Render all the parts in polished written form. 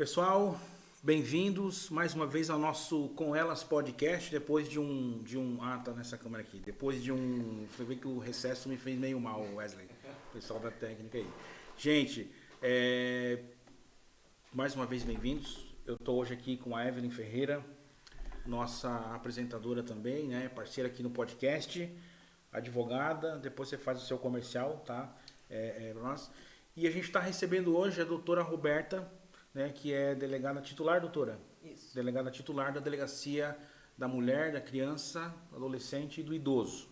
Pessoal, bem-vindos mais uma vez ao nosso Com Elas Podcast, depois de tá nessa câmera aqui, foi ver que o recesso me fez meio mal, Wesley, o pessoal da técnica aí. Gente, mais uma vez bem-vindos, eu estou hoje aqui com a Evelyn Ferreira, nossa apresentadora também, né, parceira aqui no podcast, advogada, depois você faz o seu comercial, tá, pra nós. E a gente está recebendo hoje a doutora Roberta, né, que é delegada titular, doutora? Isso. Delegada titular da Delegacia da Mulher, da Criança, do Adolescente e do Idoso.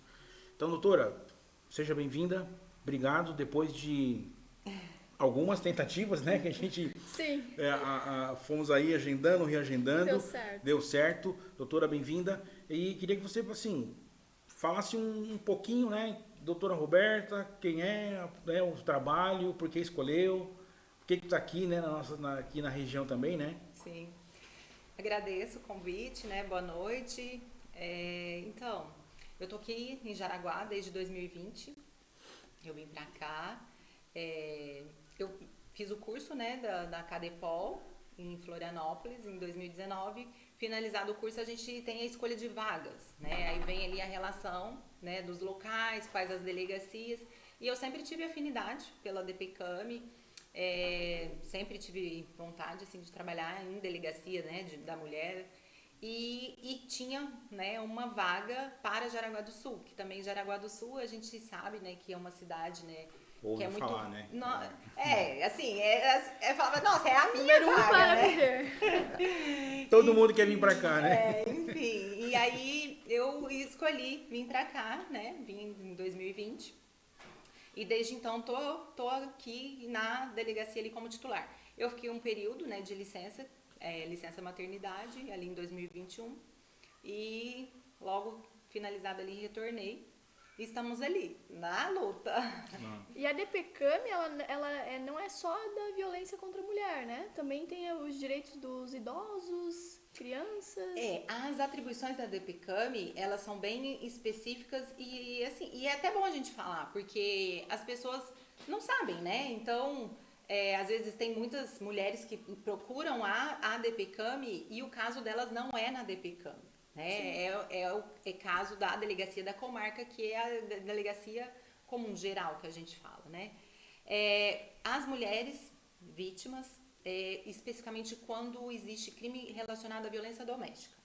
Então, doutora, seja bem-vinda. Obrigado. Depois de algumas tentativas, né, que a gente Sim. Fomos aí agendando, reagendando. Deu certo. Deu certo. Doutora, bem-vinda. E queria que você, assim, falasse um pouquinho, né, doutora Roberta, quem é, né, o trabalho, por que escolheu, por que está aqui, né, aqui na região também, né? Sim. Agradeço o convite, né? Boa noite. Então, eu tô aqui em Jaraguá desde 2020. Eu vim pra cá. Eu fiz o curso, né, da Cadepol em Florianópolis em 2019. Finalizado o curso, a gente tem a escolha de vagas, né? Aí vem ali a relação, né, dos locais, quais as delegacias. E eu sempre tive afinidade pela DPCAM. Sempre tive vontade assim, de trabalhar em delegacia, né, da mulher e tinha, né, uma vaga para Jaraguá do Sul, que também Jaraguá do Sul a gente sabe, né, que é uma cidade, né, que é muito falar, né? Falava, nossa, é a minha Número um vaga, para né? viver. Todo mundo quer vir pra cá, né? Enfim, e aí eu escolhi vir pra cá, né, vim em 2020. E desde então tô aqui na delegacia ali como titular. Eu fiquei um período, né, de licença maternidade ali em 2021 e logo finalizado ali retornei. E estamos ali na luta. E a DPCAM, ela não é só da violência contra a mulher, né? Também tem os direitos dos idosos, crianças. As atribuições da DPCAM, elas são bem específicas e assim, e é até bom a gente falar, porque as pessoas não sabem, né? Então, às vezes tem muitas mulheres que procuram a DPCAM e o caso delas não é na DPCAM, né? É caso da delegacia da comarca, que é a delegacia comum geral que a gente fala, né? As mulheres vítimas, especificamente quando existe crime relacionado à violência doméstica,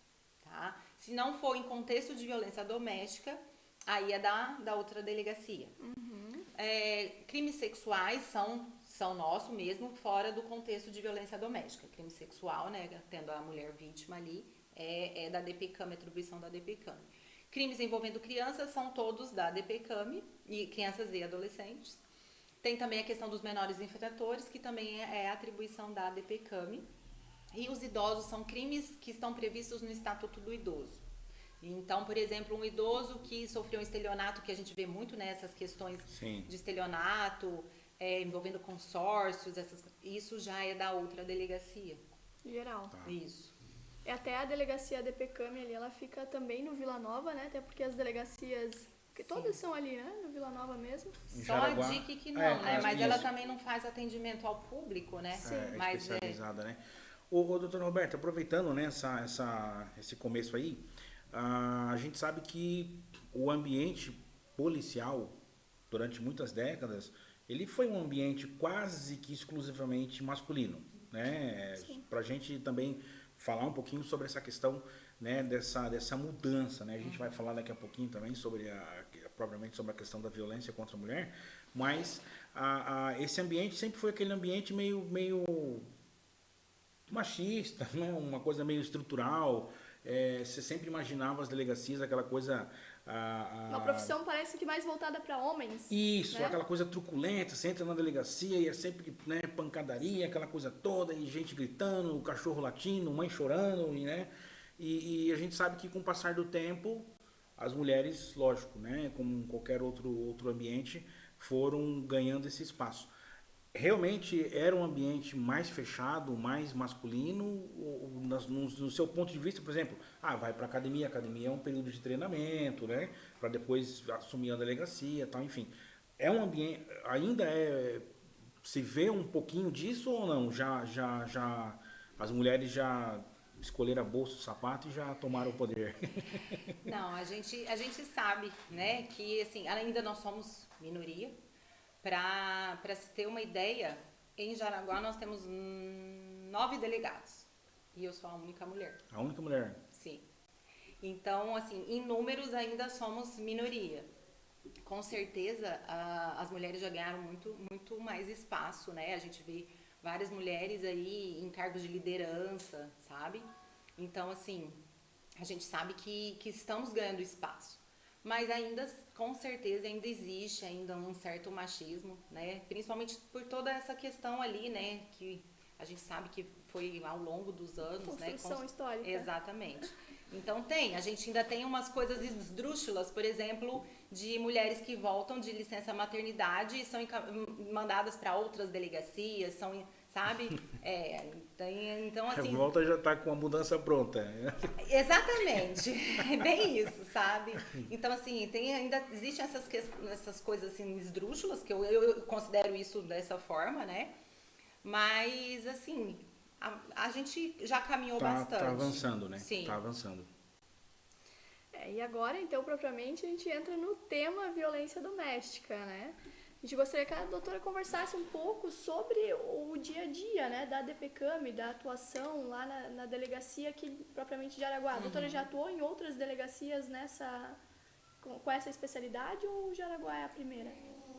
tá? Se não for em contexto de violência doméstica, aí é da outra delegacia. Uhum. Crimes sexuais são nosso mesmo, fora do contexto de violência doméstica. Crime sexual, né, tendo a mulher vítima ali, é da DPCAM, atribuição da DPCAM. Crimes envolvendo crianças são todos da DPCAM, e crianças e adolescentes. Tem também a questão dos menores infratores, que também é atribuição da DPCAM. E os idosos são crimes que estão previstos no Estatuto do Idoso. Então, por exemplo, um idoso que sofreu um estelionato, que a gente vê muito nessas questões Sim. de estelionato, envolvendo consórcios, isso já é da outra delegacia. Geral. Tá. Isso. Até a delegacia DPCAM ali, ela fica também no Vila Nova, né? Até porque as delegacias, que todas são ali, né? No Vila Nova mesmo. Em Só Jaraguá. a DIC que não, né? Mas isso. ela também não faz atendimento ao público, né? Mas especializada, né? Ô, doutora Roberta, aproveitando, né, esse começo aí, a gente sabe que o ambiente policial, durante muitas décadas, ele foi um ambiente quase que exclusivamente masculino, né? Pra gente também falar um pouquinho sobre essa questão, né, dessa mudança, né? A gente vai falar daqui a pouquinho também propriamente sobre a questão da violência contra a mulher, mas esse ambiente sempre foi aquele ambiente meio machista, né? Uma coisa meio estrutural. Você sempre imaginava as delegacias, aquela coisa... Uma profissão parece que mais voltada para homens. Isso, né? aquela coisa truculenta, você entra na delegacia e é sempre, né, pancadaria, aquela coisa toda, e gente gritando, o cachorro latindo, mãe chorando, né? E a gente sabe que com o passar do tempo, as mulheres, lógico, né, como qualquer outro ambiente, foram ganhando esse espaço. Realmente era um ambiente mais fechado, mais masculino, no seu ponto de vista, por exemplo, vai para academia é um período de treinamento, né, para depois assumir a delegacia, tal, enfim. É um ambiente, se vê um pouquinho disso ou não? as mulheres já escolheram a bolsa, o sapato e já tomaram o poder. Não, a gente sabe, né, que assim, ainda nós somos minoria. Para se ter uma ideia, em Jaraguá nós temos 9 delegados e eu sou a única mulher. A única mulher. Sim. Então, assim, em números ainda somos minoria. Com certeza, as mulheres já ganharam muito mais espaço, né? A gente vê várias mulheres aí em cargos de liderança, sabe? Então, assim, a gente sabe que estamos ganhando espaço. Mas ainda, com certeza, ainda existe ainda um certo machismo, né? Principalmente por toda essa questão ali, né? Que a gente sabe que foi ao longo dos anos, né? Construção histórica. Exatamente. Então a gente ainda tem umas coisas esdrúxulas, por exemplo, de mulheres que voltam de licença maternidade e são mandadas para outras delegacias, sabe? Então assim. A volta já está com a mudança pronta. Exatamente, é bem isso, sabe? Então assim, ainda existem essas coisas assim esdrúxulas, que eu considero isso dessa forma, né? Mas assim, a gente já caminhou bastante. Tá avançando, né? Sim. Tá avançando. E agora, então, propriamente, a gente entra no tema violência doméstica, né? A gente gostaria que a doutora conversasse um pouco sobre o dia a dia, né, da DPCAM, da atuação lá na delegacia aqui, propriamente de Jaraguá. A doutora já atuou em outras delegacias com essa especialidade ou Jaraguá é a primeira?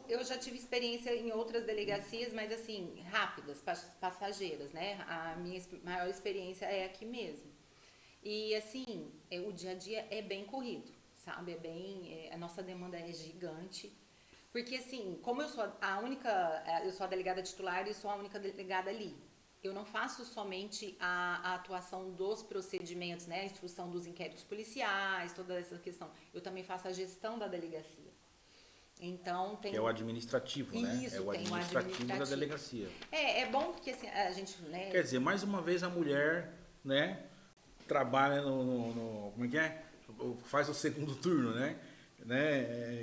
Eu já tive experiência em outras delegacias, mas assim, rápidas, passageiras, né? A minha maior experiência é aqui mesmo. E assim, o dia a dia é bem corrido, sabe? A nossa demanda é gigante. Porque assim, como eu sou eu sou a delegada titular e sou a única delegada ali. Eu não faço somente a atuação dos procedimentos, né? A instrução dos inquéritos policiais, toda essa questão. Eu também faço a gestão da delegacia. Então tem. Que é o administrativo, né? Isso, é o tem administrativo da delegacia. É bom porque assim, a gente, né? Quer dizer, mais uma vez a mulher, né, trabalha no como é que é? Faz o segundo turno, né?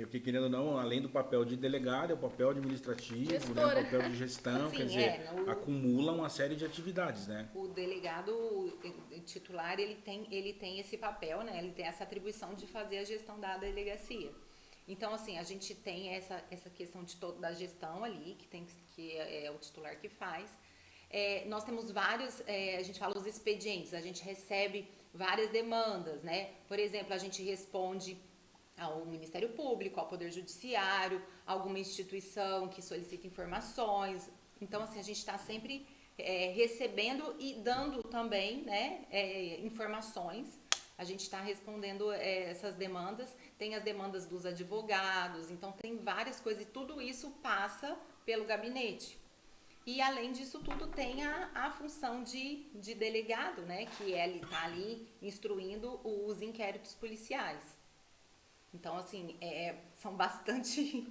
Porque querendo ou não, além do papel de delegado, é o papel administrativo, né, o papel de gestão, Sim, quer dizer, acumula uma série de atividades, né? O delegado titular, ele tem esse papel, né? Ele tem essa atribuição de fazer a gestão da delegacia. Então, assim, a gente tem essa questão da gestão ali, que é o titular que faz. Nós temos vários, a gente fala os expedientes, a gente recebe várias demandas, né? Por exemplo, a gente responde ao Ministério Público, ao Poder Judiciário, alguma instituição que solicita informações. Então, assim, a gente está sempre recebendo e dando também, né, informações. A gente está respondendo essas demandas, tem as demandas dos advogados, então tem várias coisas e tudo isso passa pelo gabinete. E além disso tudo tem a função de delegado, né, que está ali instruindo os inquéritos policiais. Então, assim, são bastante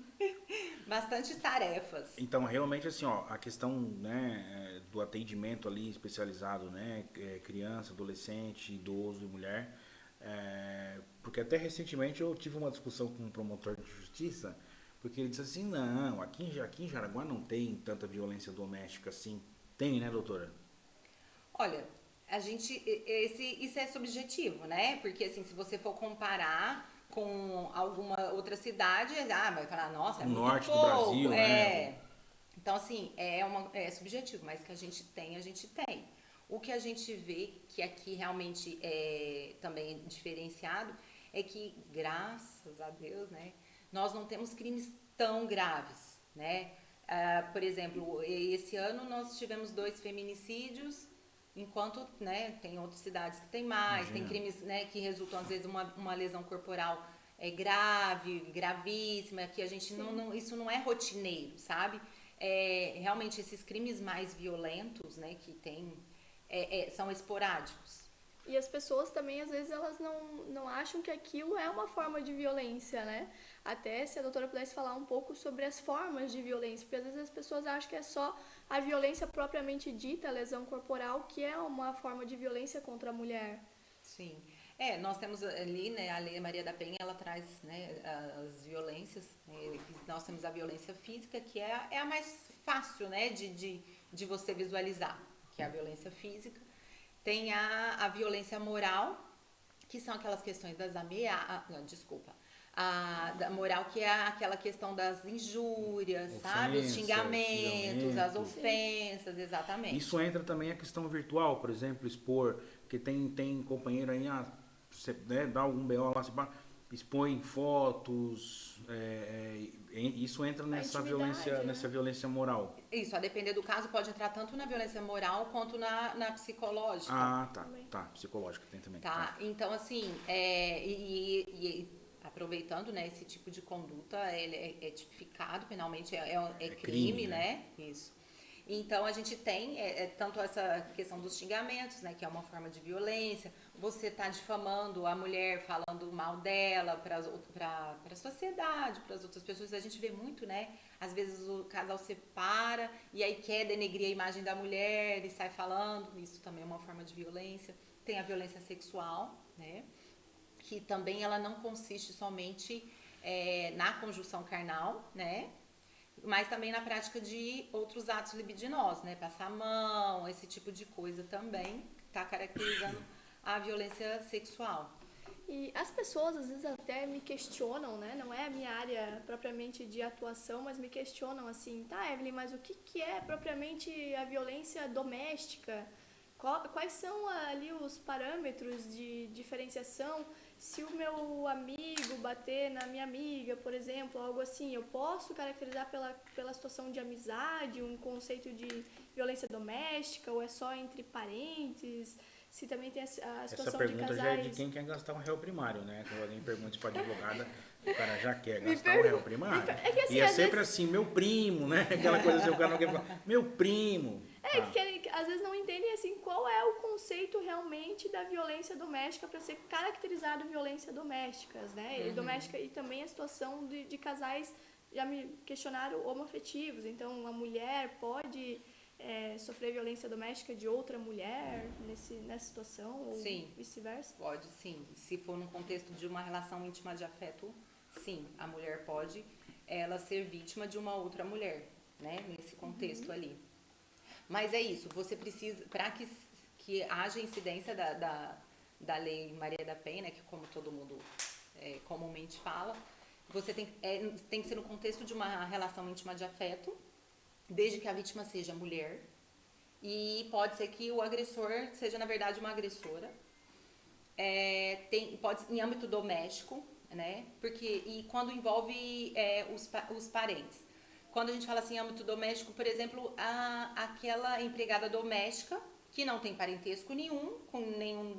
tarefas. Então, realmente, assim, ó, a questão, né, do atendimento ali especializado, né, criança, adolescente, idoso e mulher, porque até recentemente eu tive uma discussão com um promotor de justiça, porque ele disse assim, não, aqui em Jaraguá não tem tanta violência doméstica assim. Tem, né, doutora? Olha, isso é subjetivo, né? Porque, assim, se você for comparar com alguma outra cidade, vai falar, nossa, é no muito norte pouco. do Brasil, né? Então, assim, é subjetivo, mas que a gente tem, a gente tem. O que a gente vê que aqui realmente é também diferenciado é que, graças a Deus, né, nós não temos crimes tão graves, né? Por exemplo, esse ano nós tivemos 2 feminicídios, enquanto, né, tem outras cidades que tem mais, tem crimes, né, que resultam às vezes uma lesão corporal grave, gravíssima, que a gente isso não é rotineiro, sabe? Realmente esses crimes mais violentos, né, que tem, são esporádicos. E as pessoas também, às vezes, elas não acham que aquilo é uma forma de violência, né? Até se a doutora pudesse falar um pouco sobre as formas de violência, porque às vezes as pessoas acham que é só a violência propriamente dita, a lesão corporal, que é uma forma de violência contra a mulher. Sim. Nós temos ali, né, a Lei Maria da Penha, ela traz, né, as violências, nós temos a violência física, que é a mais fácil, né, de você visualizar, que é a violência física. Tem a violência moral, que são aquelas questões das ameaças, desculpa, da moral, que é aquela questão das injúrias, sabe? Os xingamentos, as ofensas, exatamente. Isso entra também a questão virtual, por exemplo, expor, porque tem companheiro aí, você, né, dá algum BO lá, você expõe fotos, isso entra nessa violência moral. Isso, a depender do caso, pode entrar tanto na violência moral quanto na psicológica. Ah, tá, psicológica tem também. Tá, então assim, aproveitando, né, esse tipo de conduta, ele é tipificado penalmente, é crime, né? Isso. Então, a gente tem tanto essa questão dos xingamentos, né, que é uma forma de violência, você tá difamando a mulher, falando mal dela para a sociedade, para as outras pessoas, a gente vê muito, né, às vezes o casal separa e aí quer denegrir a imagem da mulher e sai falando, isso também é uma forma de violência. Tem a violência sexual, né, que também ela não consiste somente na conjunção carnal, né, mas também na prática de outros atos libidinosos, né? Passar a mão, esse tipo de coisa também está caracterizando a violência sexual. E as pessoas às vezes até me questionam, né? Não é a minha área propriamente de atuação, mas me questionam assim, tá, Evelyn, mas o que é propriamente a violência doméstica? Quais são ali os parâmetros de diferenciação? Se o meu amigo bater na minha amiga, por exemplo, algo assim, eu posso caracterizar pela situação de amizade, um conceito de violência doméstica, ou é só entre parentes? Se também tem a situação de casais... Essa pergunta já é de quem quer gastar um réu primário, né? Quando alguém pergunta isso para advogada, o cara já quer gastar um réu primário. Que, assim, e é sempre assim, meu primo, né? Aquela coisa assim, o cara não quer falar, meu primo. Que às vezes não entendem assim qual é o conceito realmente da violência doméstica para ser caracterizado violência domésticas, né? E doméstica, e também a situação de casais, já me questionaram, homoafetivos. Então, a mulher pode sofrer violência doméstica de outra mulher nessa situação, ou vice-versa? Pode, sim. Se for num contexto de uma relação íntima de afeto, sim, a mulher pode ela ser vítima de uma outra mulher, né? Nesse contexto ali. Mas é isso, você precisa, para que haja incidência da Lei Maria da Penha, que como todo mundo comumente fala, você tem que ser no contexto de uma relação íntima de afeto, desde que a vítima seja mulher, e pode ser que o agressor seja, na verdade, uma agressora. Pode ser em âmbito doméstico, né? E quando envolve os parentes. Quando a gente fala assim, âmbito doméstico, por exemplo, aquela empregada doméstica que não tem parentesco nenhum com nenhum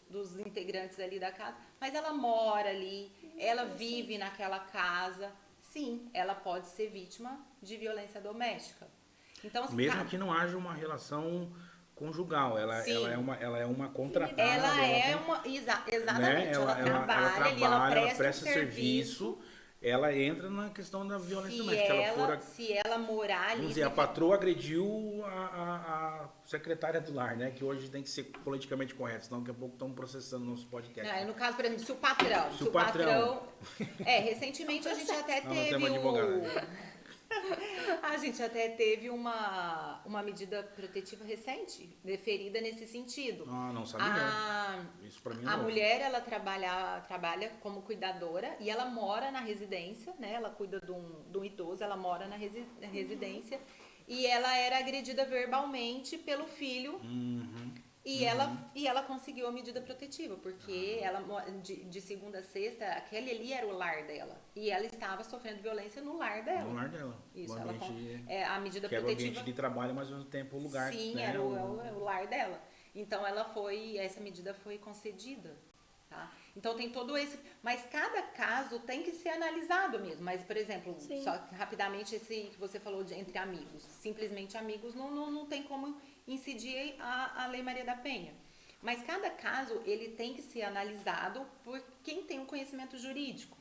dos integrantes ali da casa, mas ela mora ali, ela vive naquela casa, sim, ela pode ser vítima de violência doméstica. Então, assim, mesmo que não haja uma relação conjugal, ela é uma contratada. Exatamente, né? ela trabalha, ela presta serviço. Ela entra na questão da violência doméstica. Se ela morar ali... Vamos dizer, a patroa agrediu a secretária do lar, né? Que hoje tem que ser politicamente correto, senão daqui a pouco estão processando nosso podcast. Não, no caso, por exemplo, se o patrão... recentemente a gente até a gente até teve uma medida protetiva recente, deferida nesse sentido. Ah, não sabia. Isso pra mim é a novo. mulher, ela trabalha como cuidadora e ela mora na residência, né? Ela cuida de um idoso, ela mora na residência e ela era agredida verbalmente pelo filho. E ela conseguiu a medida protetiva, porque ela, de segunda a sexta, aquele ali era o lar dela. E ela estava sofrendo violência no lar dela. No lar dela. Isso, a medida protetiva... Que era o ambiente de trabalho, mas ao mesmo tempo o lugar. Sim, né? era o lar dela. Então, essa medida foi concedida. Tá? Então, tem todo esse... Mas cada caso tem que ser analisado mesmo. Mas, por exemplo, só rapidamente, esse que você falou entre amigos. Simplesmente amigos não tem como incidir a Lei Maria da Penha. Mas cada caso, ele tem que ser analisado por quem tem um conhecimento jurídico.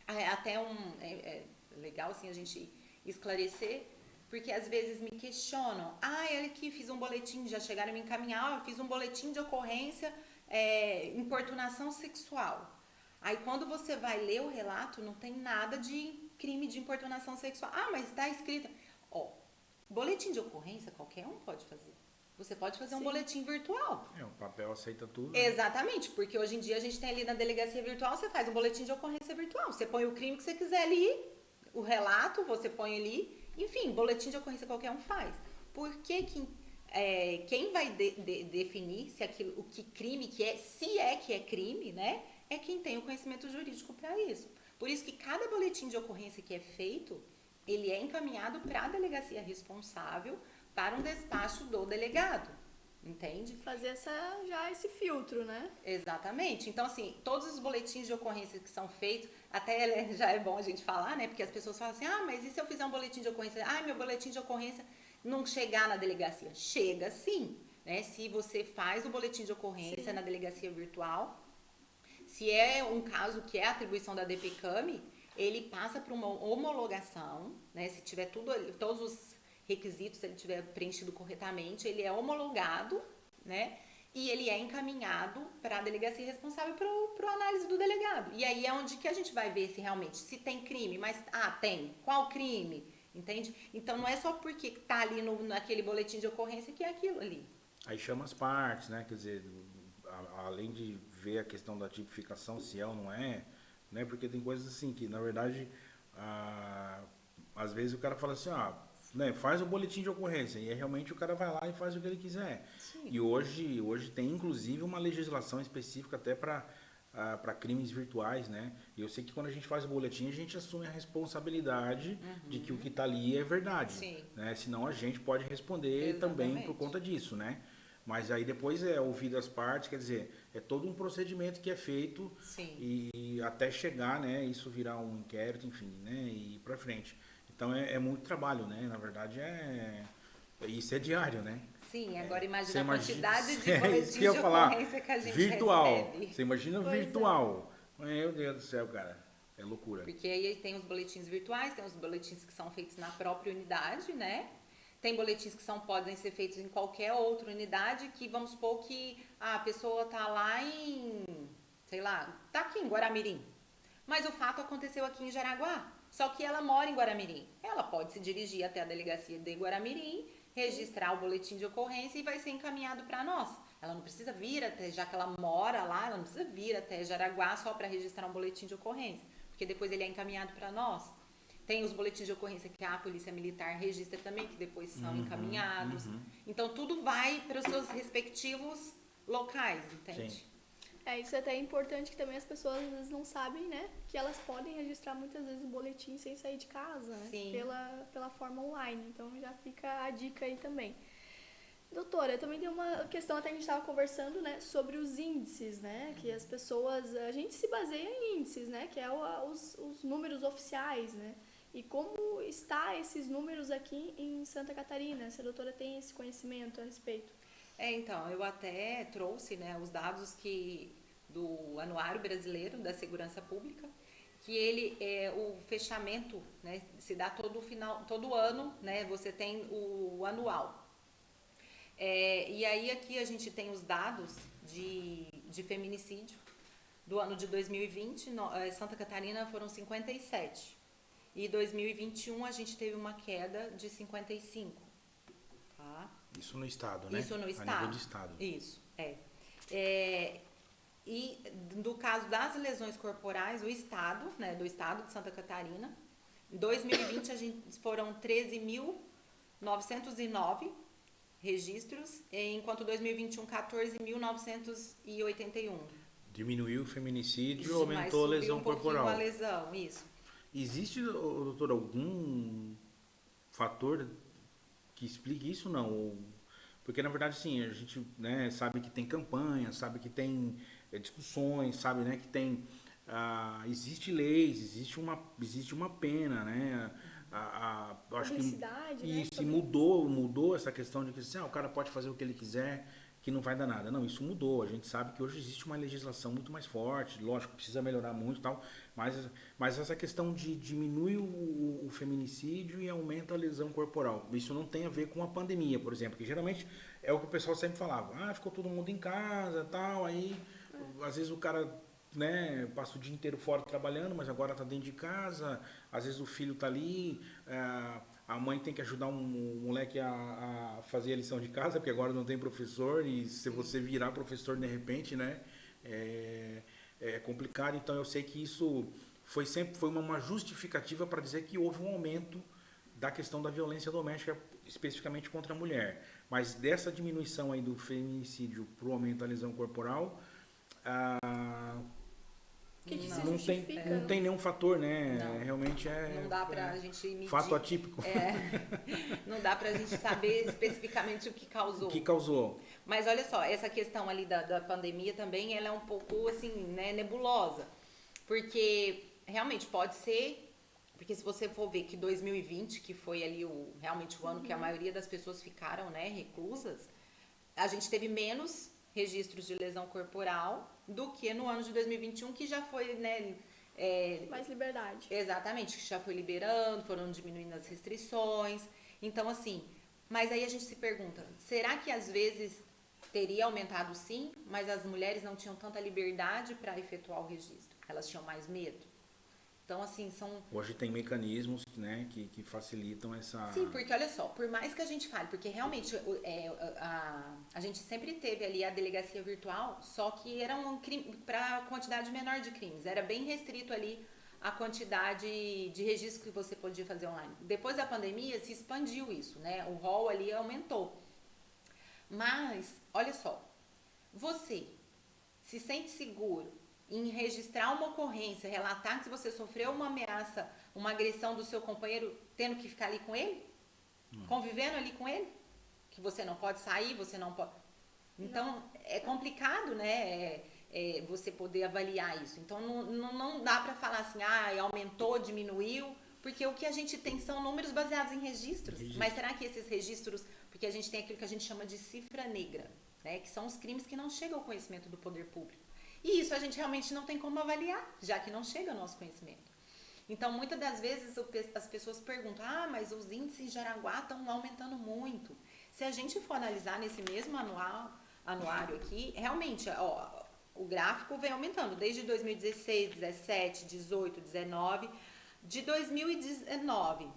É legal, assim, a gente esclarecer, porque às vezes me questionam. Olha aqui, fiz um boletim, já chegaram a me encaminhar, fiz um boletim de ocorrência, importunação sexual. Aí quando você vai ler o relato, não tem nada de crime de importunação sexual. Mas está escrito... boletim de ocorrência qualquer um pode fazer. você pode fazer um Sim. boletim virtual. O papel aceita tudo. Né? Exatamente, porque hoje em dia a gente tem ali na delegacia virtual, você faz um boletim de ocorrência virtual. Você põe o crime que você quiser ali, o relato, você põe ali, enfim, boletim de ocorrência qualquer um faz. Por que quem vai definir se aquilo, o que crime que é, se é que é crime, né? É quem tem o conhecimento jurídico para isso. Por isso que cada boletim de ocorrência que é feito, ele é encaminhado para a delegacia responsável para um despacho do delegado. Entende? Fazer já esse filtro, né? Exatamente. Então, assim, todos os boletins de ocorrência que são feitos, até já é bom a gente falar, né? Porque as pessoas falam assim, mas e se eu fizer um boletim de ocorrência? Meu boletim de ocorrência não chegar na delegacia. Chega sim, né? Se você faz o boletim de ocorrência Sim. na delegacia virtual, se é um caso que é atribuição da DPCAM, ele passa para uma homologação, né? Se tiver todos os requisitos, se ele tiver preenchido corretamente, ele é homologado, né? E ele é encaminhado para a delegacia responsável para a análise do delegado. E aí é onde que a gente vai ver se realmente, se tem crime, mas, tem, qual crime? Entende? Então não é só porque tá ali naquele boletim de ocorrência que é aquilo ali. Aí chama as partes, né? Quer dizer, além de ver a questão da tipificação, se é ou não é, né? Porque tem coisas assim que, na verdade, às vezes o cara fala assim, né, faz o boletim de ocorrência, e aí realmente o cara vai lá e faz o que ele quiser. Sim. E hoje tem inclusive uma legislação específica até para crimes virtuais, né? E eu sei que quando a gente faz o boletim, a gente assume a responsabilidade de que o que está ali é verdade. Sim. Né? Senão a gente pode responder Exatamente. também por conta disso, né? Mas aí depois é ouvido as partes, quer dizer, é todo um procedimento que é feito. Sim. E até chegar, né, isso virar um inquérito, enfim, né, e ir pra frente. Então é muito trabalho, né? Na verdade isso é diário, né? Sim, agora Você imagina a imagina- quantidade de É boletins isso que eu de ia falar. ocorrência que a gente Virtual. recebe. Você imagina Pois é. virtual. Meu Deus do céu, cara. É loucura. Porque aí tem os boletins virtuais, tem os boletins que são feitos na própria unidade, né? Tem boletins que podem ser feitos em qualquer outra unidade, que vamos supor que a pessoa tá lá sei lá, tá aqui em Guaramirim. Mas o fato aconteceu aqui em Jaraguá. Só que ela mora em Guaramirim. Ela pode se dirigir até a delegacia de Guaramirim, registrar o boletim de ocorrência e vai ser encaminhado para nós. Ela não precisa vir até, já que ela mora lá, ela não precisa vir até Jaraguá só para registrar um boletim de ocorrência, porque depois ele é encaminhado para nós. Tem os boletins de ocorrência que a Polícia Militar registra também, que depois são encaminhados. Então, tudo vai para os seus respectivos locais, entende? Sim. Isso é até importante que também as pessoas às vezes não sabem, né? Que elas podem registrar muitas vezes o boletim sem sair de casa, né? Sim. Pela forma online. Então já fica a dica aí também. Doutora, também tem uma questão até que a gente estava conversando, né? Sobre os índices, né? Que as pessoas... A gente se baseia em índices, né? Que é os números oficiais, né? E como está esses números aqui em Santa Catarina? Se a doutora tem esse conhecimento a respeito. Então, eu até trouxe, né, os dados do Anuário Brasileiro da Segurança Pública, que ele o fechamento, né, se dá todo ano, né, você tem o anual. E aí aqui a gente tem os dados de feminicídio do ano de 2020, Santa Catarina foram 57. E 2021 a gente teve uma queda de 55. Tá? Isso no estado, né? Isso no estado. A nível de estado. Isso, e no caso das lesões corporais, o estado, né, do estado de Santa Catarina, em 2020 foram 13.909 registros, enquanto 2021, 14.981. Diminuiu o feminicídio, Mas aumentou a subiu lesão um pouquinho corporal. a lesão, isso. Existe, doutor, algum fator que explique isso, não? Porque, na verdade, sim, a gente, né, sabe que tem campanha, sabe que tem discussões, sabe, né, que tem... existe leis, existe uma pena, né? Eu acho Publicidade, que né? isso mudou essa questão de que assim, o cara pode fazer o que ele quiser, que não vai dar nada. Não, isso mudou. A gente sabe que hoje existe uma legislação muito mais forte, lógico, precisa melhorar muito e tal, mas essa questão de diminuir o feminicídio e aumenta a lesão corporal, isso não tem a ver com a pandemia, por exemplo, que geralmente é o que o pessoal sempre falava, ficou todo mundo em casa, tal, aí às vezes o cara né, passa o dia inteiro fora trabalhando, mas agora está dentro de casa, às vezes o filho está ali, a mãe tem que ajudar um moleque a fazer a lição de casa, porque agora não tem professor, e se você virar professor de repente, né, é complicado. Então eu sei que isso sempre foi uma justificativa para dizer que houve um aumento da questão da violência doméstica, especificamente contra a mulher. Mas dessa diminuição aí do feminicídio para o aumento da lesão corporal, O que se não justifica? tem nenhum fator, né? Não. Realmente Não dá pra gente medir. fato atípico. Não dá pra gente saber especificamente o que causou. O que causou? Mas olha só, essa questão ali da pandemia também, ela é um pouco, assim, né, nebulosa. Porque realmente pode ser... Porque se você for ver que 2020, que foi ali realmente o ano que a maioria das pessoas ficaram, né, reclusas, a gente teve menos registros de lesão corporal do que no ano de 2021, que já foi, né... Mais liberdade. Exatamente, que já foi liberando, foram diminuindo as restrições. Então, assim, mas aí a gente se pergunta, será que às vezes teria aumentado sim, mas as mulheres não tinham tanta liberdade para efetuar o registro? Elas tinham mais medo? Então, assim, são... Hoje tem mecanismos, né, que facilitam essa... Sim, porque olha só, por mais que a gente fale, porque realmente a gente sempre teve ali a delegacia virtual, só que era um crime para quantidade menor de crimes, era bem restrito ali a quantidade de registros que você podia fazer online. Depois da pandemia se expandiu isso, né? O rol ali aumentou. Mas, olha só, você se sente seguro em registrar uma ocorrência, relatar que você sofreu uma ameaça, uma agressão do seu companheiro, tendo que ficar ali com ele? Convivendo ali com ele? Que você não pode sair, você não pode... Então, é complicado, né, você poder avaliar isso. Então, não dá pra falar assim, aumentou, diminuiu, porque o que a gente tem são números baseados em registros. Mas será que esses registros... Porque a gente tem aquilo que a gente chama de cifra negra, né, que são os crimes que não chegam ao conhecimento do poder público. E isso a gente realmente não tem como avaliar, já que não chega ao nosso conhecimento. Então, muitas das vezes as pessoas perguntam, mas os índices de Jaraguá estão aumentando muito. Se a gente for analisar nesse mesmo anuário aqui, realmente, o gráfico vem aumentando desde 2016, 17, 18, 19. De 2019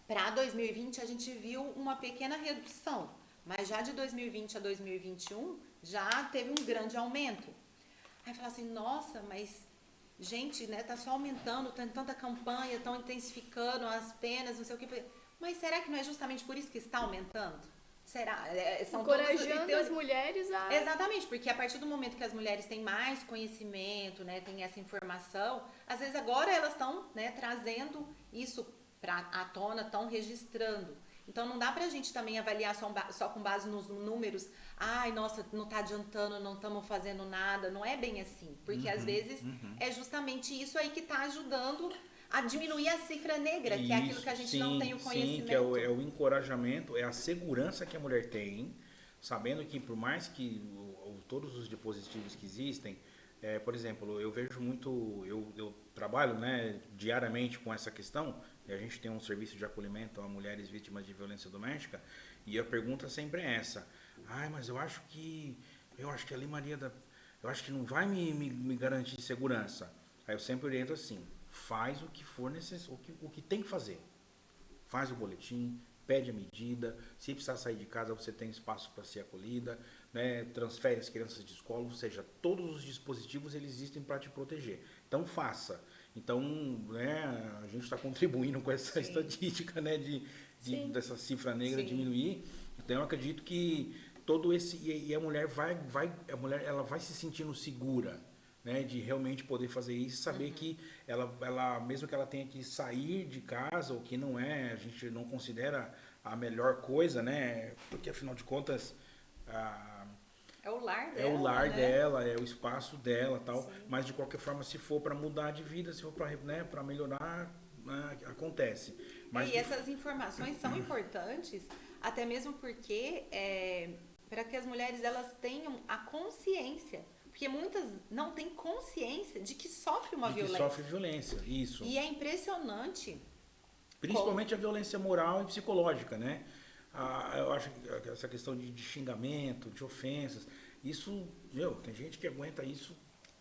para 2020, a gente viu uma pequena redução, mas já de 2020 a 2021, já teve um grande aumento. Aí fala assim, nossa, mas, gente, né, tá só aumentando, tem tanta campanha, estão intensificando as penas, não sei o que. Mas será que não é justamente por isso que está aumentando? Será? São encorajando as mulheres a... Exatamente, porque a partir do momento que as mulheres têm mais conhecimento, né, têm essa informação, às vezes agora elas estão, né, trazendo isso à tona, estão registrando. Então, não dá pra gente também avaliar só com base nos números. Nossa, não tá adiantando, não estamos fazendo nada. Não é bem assim. Porque, às vezes, é justamente isso aí que tá ajudando a diminuir a cifra negra, que é aquilo que a gente não tem o conhecimento. Sim, que é o encorajamento, é a segurança que a mulher tem, sabendo que, por mais que todos os dispositivos que existem, por exemplo, eu vejo muito, eu trabalho, né, diariamente com essa questão. E a gente tem um serviço de acolhimento a mulheres vítimas de violência doméstica, e a pergunta sempre é essa: mas eu acho que a Lei Maria eu acho que não vai me garantir segurança. Aí eu sempre oriento assim: faz o que for necessário, o que tem que fazer. Faz o boletim, pede a medida, se precisar sair de casa você tem espaço para ser acolhida, né? Transfere as crianças de escola, ou seja, todos os dispositivos eles existem para te proteger. Então faça. Então, né, a gente está contribuindo com essa estatística, né, dessa cifra negra diminuir. Então, eu acredito que todo esse... E a mulher ela vai se sentindo segura, né, de realmente poder fazer isso, saber que ela, mesmo que ela tenha que sair de casa, o que não é, a gente não considera a melhor coisa, né, porque, afinal de contas... É o lar dela. É o lar né? dela, é o espaço dela, tal. Sim. Mas de qualquer forma, se for para mudar de vida, se for para, né, para melhorar, acontece. Mas essas informações são importantes, até mesmo porque para que as mulheres elas tenham a consciência, porque muitas não têm consciência de que sofre uma violência. Que sofre violência, isso. E é impressionante. Principalmente a violência moral e psicológica, né? Eu acho que essa questão de xingamento, de ofensas, isso, tem gente que aguenta isso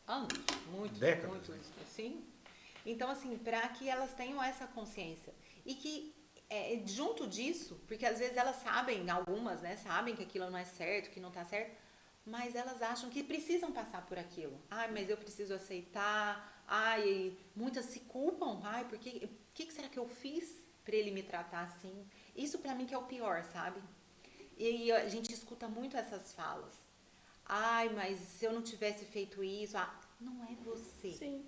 Anos, muitos, Décadas, muitos, né? assim. Então, assim, para que elas tenham essa consciência. E que, junto disso, porque às vezes elas sabem, algumas, né, sabem que aquilo não é certo, que não tá certo, mas elas acham que precisam passar por aquilo. Ai, mas eu preciso aceitar. Ai, muitas se culpam. Ai, porque, o que será que eu fiz para ele me tratar assim? Isso para mim que é o pior, sabe? E a gente escuta muito essas falas. Ai, mas se eu não tivesse feito isso, não é você, Sim.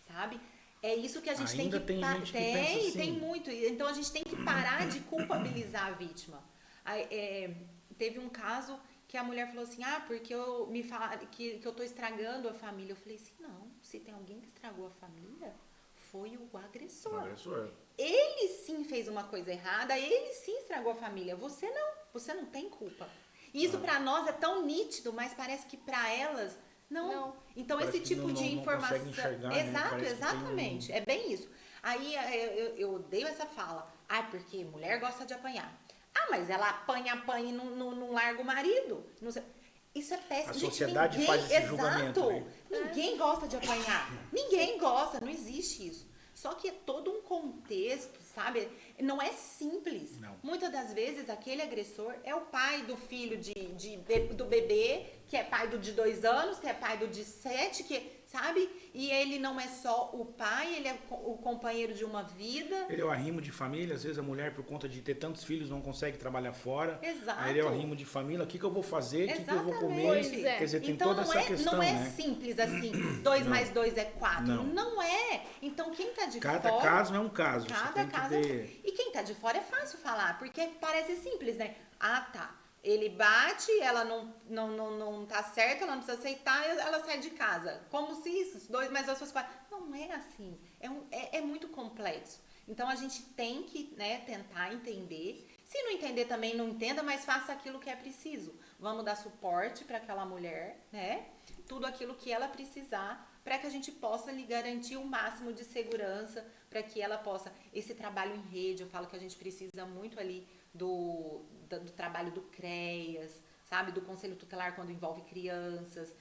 sabe? É isso que a gente Ainda tem gente que pensa tem assim. muito. Então a gente tem que parar de culpabilizar a vítima. Aí, teve um caso que a mulher falou assim: porque eu me fala que eu tô estragando a família. Eu falei assim: não, se tem alguém que estragou a família, foi o O agressor. agressor. Ele sim fez uma coisa errada, ele sim estragou a família. Você não tem culpa. E isso pra nós é tão nítido, mas parece que pra elas não. Não. Então Parece esse que tipo de não consegue informação, enxergar, né? exato, Parece que tem exatamente, é bem isso. Aí eu odeio essa fala. Porque mulher gosta de apanhar. Mas ela apanha e não larga o marido. Não sei. Isso é péssimo. A Gente, sociedade ninguém, faz esse exato, julgamento, né? ninguém gosta de apanhar. Ninguém gosta, não existe isso. Só que é todo um contexto, sabe? Não é simples. Não. Muitas das vezes aquele agressor é o pai do filho do bebê, que é pai do de 2 anos, que é pai do de 7, sabe? E ele não é só o pai, ele é o companheiro de uma vida. Ele é o arrimo de família, às vezes a mulher, por conta de ter tantos filhos, não consegue trabalhar fora. Exato. Aí ele é o arrimo de família, o que eu vou fazer, o que eu vou comer. Pois é. Quer dizer, tem Então toda essa questão, não é né? simples assim, 2 Não. mais 2 é 4. Não. Não é. Então quem tá de Cada fora... caso é um caso. Você Cada tem que caso ter... E quem tá de fora é fácil falar, porque parece simples, né? Tá. Ele bate, ela não tá certa, ela não precisa aceitar, ela sai de casa. Como se isso, 2 mais 2 fosse 4. Não é assim. É muito complexo. Então a gente tem que, né, tentar entender. Se não entender também, não entenda, mas faça aquilo que é preciso. Vamos dar suporte para aquela mulher, né? Tudo aquilo que ela precisar, para que a gente possa lhe garantir o máximo de segurança, para que ela possa... Esse trabalho em rede, eu falo que a gente precisa muito ali do trabalho do CREAS, sabe? Do Conselho Tutelar quando envolve crianças,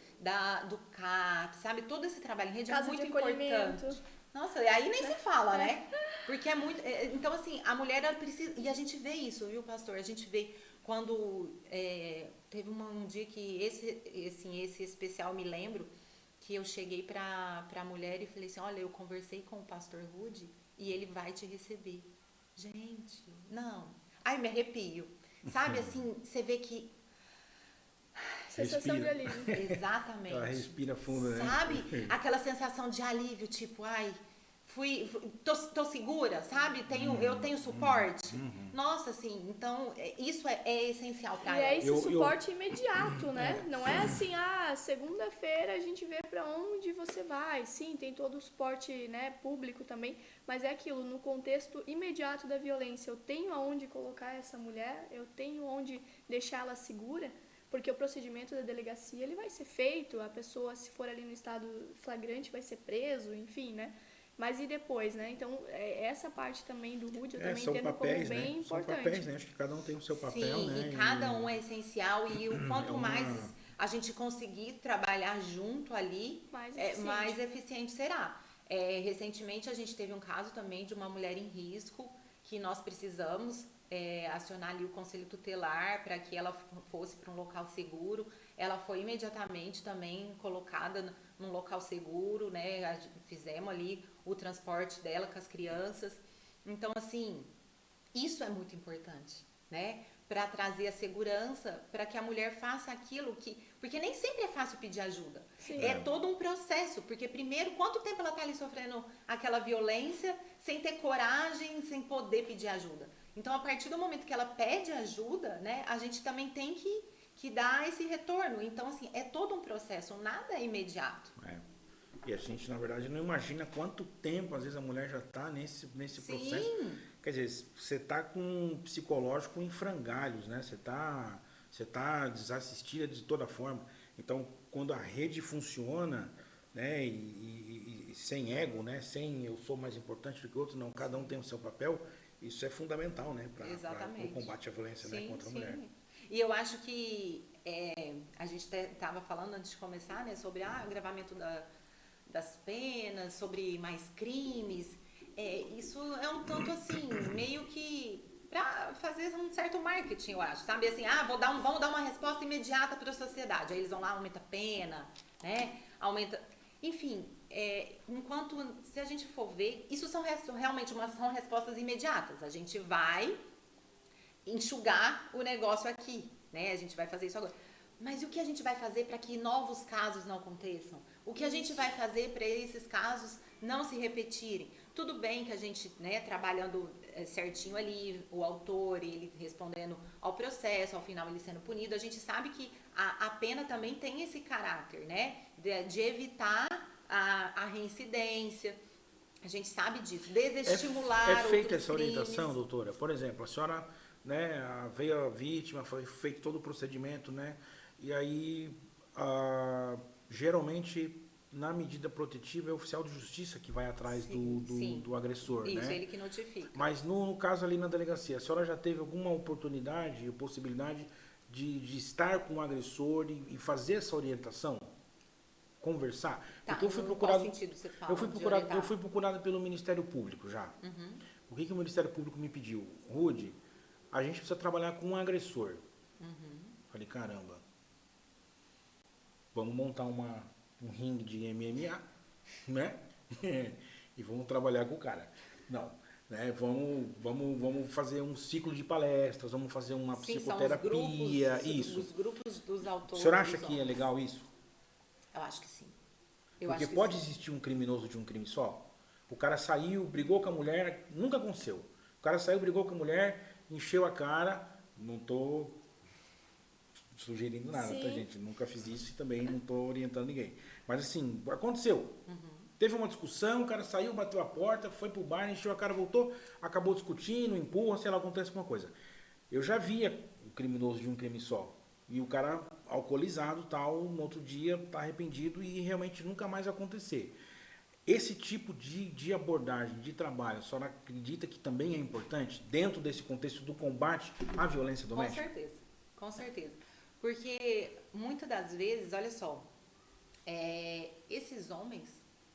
do CAP, sabe? Todo esse trabalho em rede é muito importante. Nossa, aí nem se fala, né? Porque é muito... Então, assim, a mulher ela precisa... E a gente vê isso, viu, pastor? A gente vê quando... teve um dia que esse especial, me lembro, que eu cheguei pra mulher e falei assim, olha, eu conversei com o pastor Rudy e ele vai te receber. Gente, não. Ai, me arrepio. Sabe, assim, você vê que... Sensação de alívio. Exatamente. Ela respira fundo, né? Sabe? Aquela sensação de alívio, tipo, tô segura, sabe? Eu tenho suporte. Nossa, assim, então isso é essencial pra ela. E é ela. esse suporte imediato, né? Não é assim, segunda-feira a gente vê pra onde você vai. Sim, tem todo o suporte, né, público também, mas é aquilo, no contexto imediato da violência. Eu tenho aonde colocar essa mulher, eu tenho onde deixar ela segura, porque o procedimento da delegacia ele vai ser feito, a pessoa, se for ali no estado flagrante, vai ser preso, enfim, né? Mas e depois, né? Então, essa parte também do Rude, eu também entendo papéis, como bem né? importante. São papéis, né? Acho que cada um tem o seu papel, Sim, né? e cada um é essencial, e o quanto mais uma... a gente conseguir trabalhar junto ali, mais eficiente será. Recentemente, a gente teve um caso também de uma mulher em risco, que nós precisamos acionar ali o Conselho Tutelar para que ela fosse para um local seguro. Ela foi imediatamente também colocada num local seguro, né? Fizemos ali o transporte dela com as crianças. Então, assim, isso é muito importante, né? Para trazer a segurança, para que a mulher faça aquilo que... Porque nem sempre é fácil pedir ajuda. Sim. É todo um processo, porque primeiro, quanto tempo ela está ali sofrendo aquela violência, sem ter coragem, sem poder pedir ajuda. Então, a partir do momento que ela pede ajuda, né, a gente também tem que dar esse retorno. Então, assim, é todo um processo, nada é imediato. E a gente, na verdade, não imagina quanto tempo, às vezes, a mulher já está nesse processo. Quer dizer, você está com um psicológico em frangalhos, né? Você tá desassistida de toda forma. Então, quando a rede funciona, né, e sem ego, né, sem eu sou mais importante do que o outro, não, cada um tem o seu papel, isso é fundamental, né, para o combate à violência, né, contra a mulher. E eu acho que a gente estava falando antes de começar, né, sobre o agravamento das penas, sobre mais crimes. Isso é um tanto assim, meio que para fazer um certo marketing, eu acho, sabe? Assim, vamos dar uma resposta imediata para a sociedade. Aí eles vão lá, aumenta a pena, né? Aumenta... Enfim, enquanto, se a gente for ver, isso realmente são respostas imediatas. A gente vai enxugar o negócio aqui, né? A gente vai fazer isso agora. Mas e o que a gente vai fazer para que novos casos não aconteçam? O que a gente vai fazer para esses casos não se repetirem? Tudo bem que a gente, né, trabalhando certinho ali, o autor, ele respondendo ao processo, ao final ele sendo punido, a gente sabe que a pena também tem esse caráter, né, de evitar a reincidência. A gente sabe disso, desestimular outros feita essa crimes. orientação, doutora? Por exemplo, a senhora, né, veio a vítima, foi feito todo o procedimento, né, e aí, geralmente, na medida protetiva, é o oficial de justiça que vai atrás do agressor, Isso, né? ele que notifica. Mas no caso ali na delegacia, a senhora já teve alguma oportunidade ou possibilidade de estar com o agressor e fazer essa orientação? Conversar? Tá, Porque eu fui em procurado, qual sentido você fala? eu fui procurado pelo Ministério Público já. Uhum. O que o Ministério Público me pediu? Rude, a gente precisa trabalhar com um agressor. Uhum. Falei, caramba, vamos montar um ringue de MMA, né? E vamos trabalhar com o cara. Não, né? Vamos fazer um ciclo de palestras, vamos fazer uma psicoterapia, isso. Os grupos dos autores. O senhor acha que é legal isso? Eu acho que sim. Porque pode existir um criminoso de um crime só? O cara saiu, brigou com a mulher, nunca aconteceu. O cara saiu, brigou com a mulher, encheu a cara, não tô sugerindo nada, Sim. tá, gente? Nunca fiz isso e também não tô orientando ninguém. Mas assim, aconteceu. Teve uma discussão, o cara saiu, bateu a porta, foi pro bar, encheu a cara, voltou, acabou discutindo, empurra, sei lá, acontece alguma coisa. Eu já via o criminoso de um crime só. E o cara alcoolizado, tal, no outro dia tá arrependido e realmente nunca mais vai acontecer. Esse tipo de abordagem, de trabalho, a senhora acredita que também é importante dentro desse contexto do combate à violência doméstica? Com certeza. Porque muitas das vezes, olha só, esses homens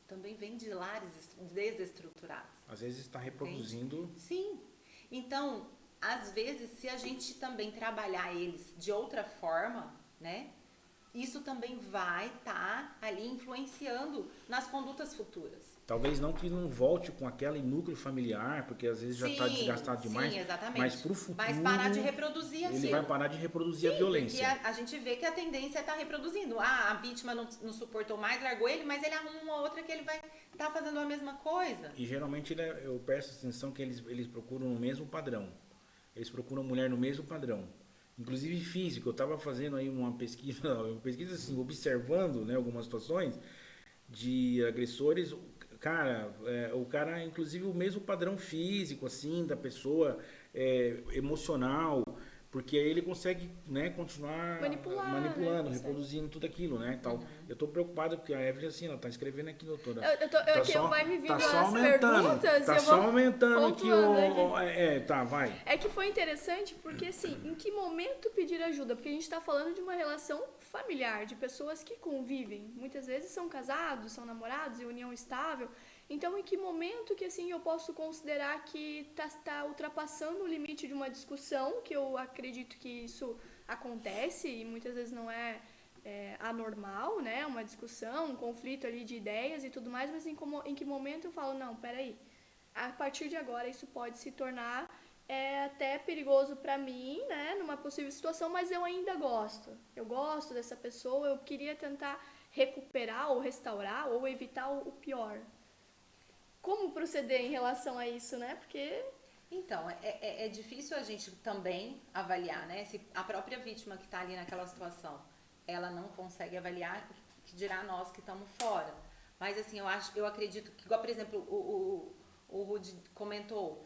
também vêm de lares desestruturados. Às vezes está reproduzindo. Sim. Então, às vezes, se a gente também trabalhar eles de outra forma, né? Isso também vai estar ali influenciando nas condutas futuras. Talvez não que não volte com aquele núcleo familiar, porque às vezes já está desgastado demais. Sim, exatamente. Mas para o futuro. Mas parar de reproduzir aquilo. Ele vai parar de reproduzir a violência. Porque a gente vê que a tendência é estar reproduzindo. A vítima não suportou mais, largou ele, mas ele arruma uma outra que ele vai estar fazendo a mesma coisa. E geralmente eu presto atenção que eles procuram o mesmo padrão. Eles procuram mulher no mesmo padrão. Inclusive físico. Eu estava fazendo aí uma pesquisa assim, observando, né, algumas situações de agressores. Cara, o cara, inclusive, o mesmo padrão físico, assim, da pessoa, emocional, porque aí ele consegue, né, continuar manipulando, né? Reproduzindo tudo aquilo, né, tal. Eu tô preocupado porque a Evelyn, assim, ela tá escrevendo aqui, doutora. Vai me vindo tá só as aumentando, perguntas. tá só aumentando aqui Tá, vai. É que foi interessante porque, assim, em que momento pedir ajuda? Porque a gente tá falando de uma relação familiar, de pessoas que convivem. Muitas vezes são casados, são namorados, em união estável. Então, em que momento que, assim, eu posso considerar que tá ultrapassando o limite de uma discussão, que eu acredito que isso acontece e muitas vezes não é anormal, né? Uma discussão, um conflito ali de ideias e tudo mais, mas em que momento eu falo, não, peraí, a partir de agora isso pode se tornar até perigoso para mim, né? Numa possível situação, mas eu ainda gosto. Eu gosto dessa pessoa, eu queria tentar recuperar ou restaurar ou evitar o pior. Como proceder em relação a isso, né? Porque... Então, é difícil a gente também avaliar, né? Se a própria vítima que está ali naquela situação, ela não consegue avaliar, que dirá nós que estamos fora. Mas, assim, eu acredito que, igual, por exemplo, o Rudy comentou,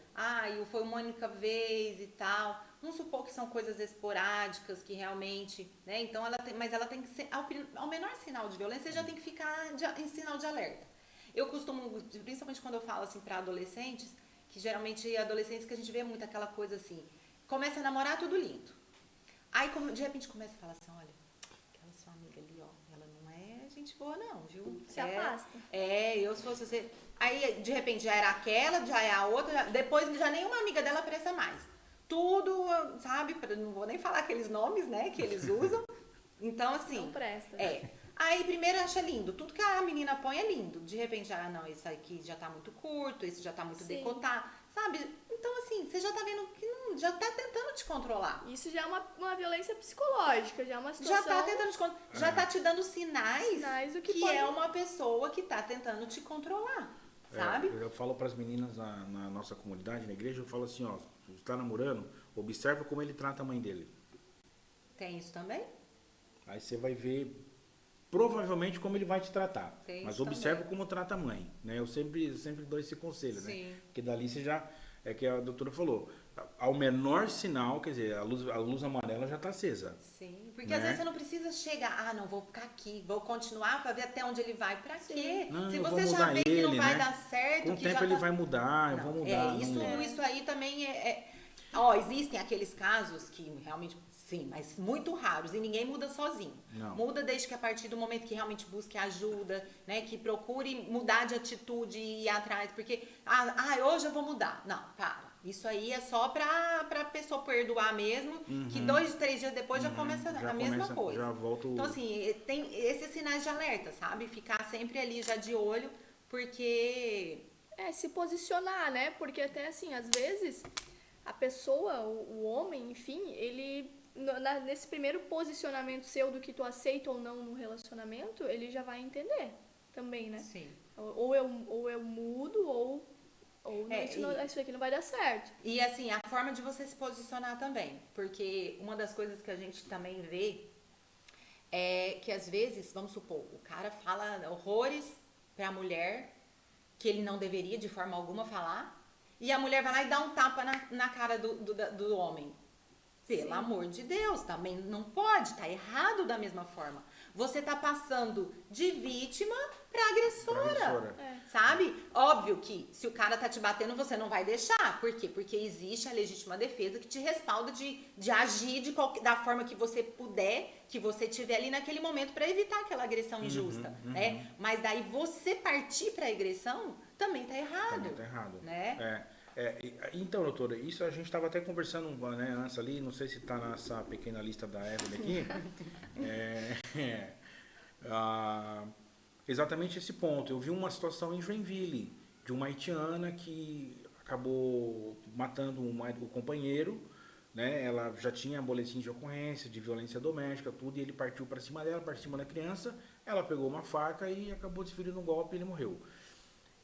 foi uma única vez e tal. Vamos supor que são coisas esporádicas, que realmente, né? Então, ela tem que ser, ao menor sinal de violência, já tem que ficar em sinal de alerta. Eu costumo, principalmente quando eu falo assim para adolescentes, que geralmente adolescentes que a gente vê muito aquela coisa assim, começa a namorar tudo lindo. Aí de repente começa a falar assim, olha, aquela aquela sua amiga ali, ó, ela não é gente boa não, viu? Se afasta. Eu se fosse você... Aí, de repente, já era aquela, já é a outra, depois já nenhuma amiga dela presta mais. Tudo, sabe, não vou nem falar aqueles nomes, né, que eles usam. Então, assim... Não presta. Aí, primeiro, acha lindo. Tudo que a menina põe é lindo. De repente, não, esse aqui já tá muito curto, esse já tá muito decotado, sabe? Então, assim, você já tá vendo que já tá tentando te controlar. Isso já é uma violência psicológica, já é uma situação... Já tá tentando te controlar. Já tá te dando sinais do que que pode... é uma pessoa que tá tentando te controlar, sabe? Eu falo para as meninas na nossa comunidade, na igreja, eu falo assim, ó, você está namorando, observa como ele trata a mãe dele. Tem isso também? Aí você vai ver provavelmente como ele vai te tratar. Tem Mas isso observa também. como trata a mãe, né? Eu sempre dou esse conselho, Sim. né? Porque dali você já, é que a doutora falou, ao menor sinal, quer dizer, a luz amarela já está acesa. Sim, porque Né? às vezes você não precisa chegar, não, vou ficar aqui, vou continuar para ver até onde ele vai. Pra quê? Não, Se eu vou você já mudar vê que não ele, vai né? dar certo, Com o que tempo já ele tá... vai mudar, eu Não, vou mudar. isso aí também Ó, existem aqueles casos que realmente, sim, mas muito raros e ninguém muda sozinho. Não. Muda desde que a partir do momento que realmente busque ajuda, né, que procure mudar de atitude e ir atrás, porque, hoje eu vou mudar. Não, para. Isso aí é só pra pessoa perdoar mesmo, que 2, 3 dias depois já começa a mesma coisa. Já volta Então, assim, tem esses sinais de alerta, sabe? Ficar sempre ali já de olho, porque... se posicionar, né? Porque até assim, às vezes, a pessoa, o homem, enfim, ele... Nesse primeiro posicionamento seu do que tu aceita ou não no relacionamento, ele já vai entender também, né? Sim. Ou eu mudo, ou não, isso aqui não vai dar certo. E assim, a forma de você se posicionar também. Porque uma das coisas que a gente também vê é que às vezes, vamos supor, o cara fala horrores pra mulher que ele não deveria de forma alguma falar, e a mulher vai lá e dá um tapa na cara do homem. Pelo amor de Deus, também não pode, tá errado da mesma forma. Você tá passando de vítima pra agressora. Sabe? Óbvio que se o cara tá te batendo, você não vai deixar. Por quê? Porque existe a legítima defesa que te respalda de agir da forma que você puder, que você tiver ali naquele momento pra evitar aquela agressão injusta, né? Mas daí você partir pra agressão também tá errado. Também tá errado. Né? Então, doutora, isso a gente estava até conversando, né, antes ali, não sei se está nessa pequena lista da Evelyn aqui, exatamente esse ponto. Eu vi uma situação em Joinville, de uma haitiana que acabou matando o companheiro, né, ela já tinha boletim de ocorrência, de violência doméstica, tudo, e ele partiu para cima dela, para cima da criança, ela pegou uma faca e acabou desferindo um golpe e ele morreu.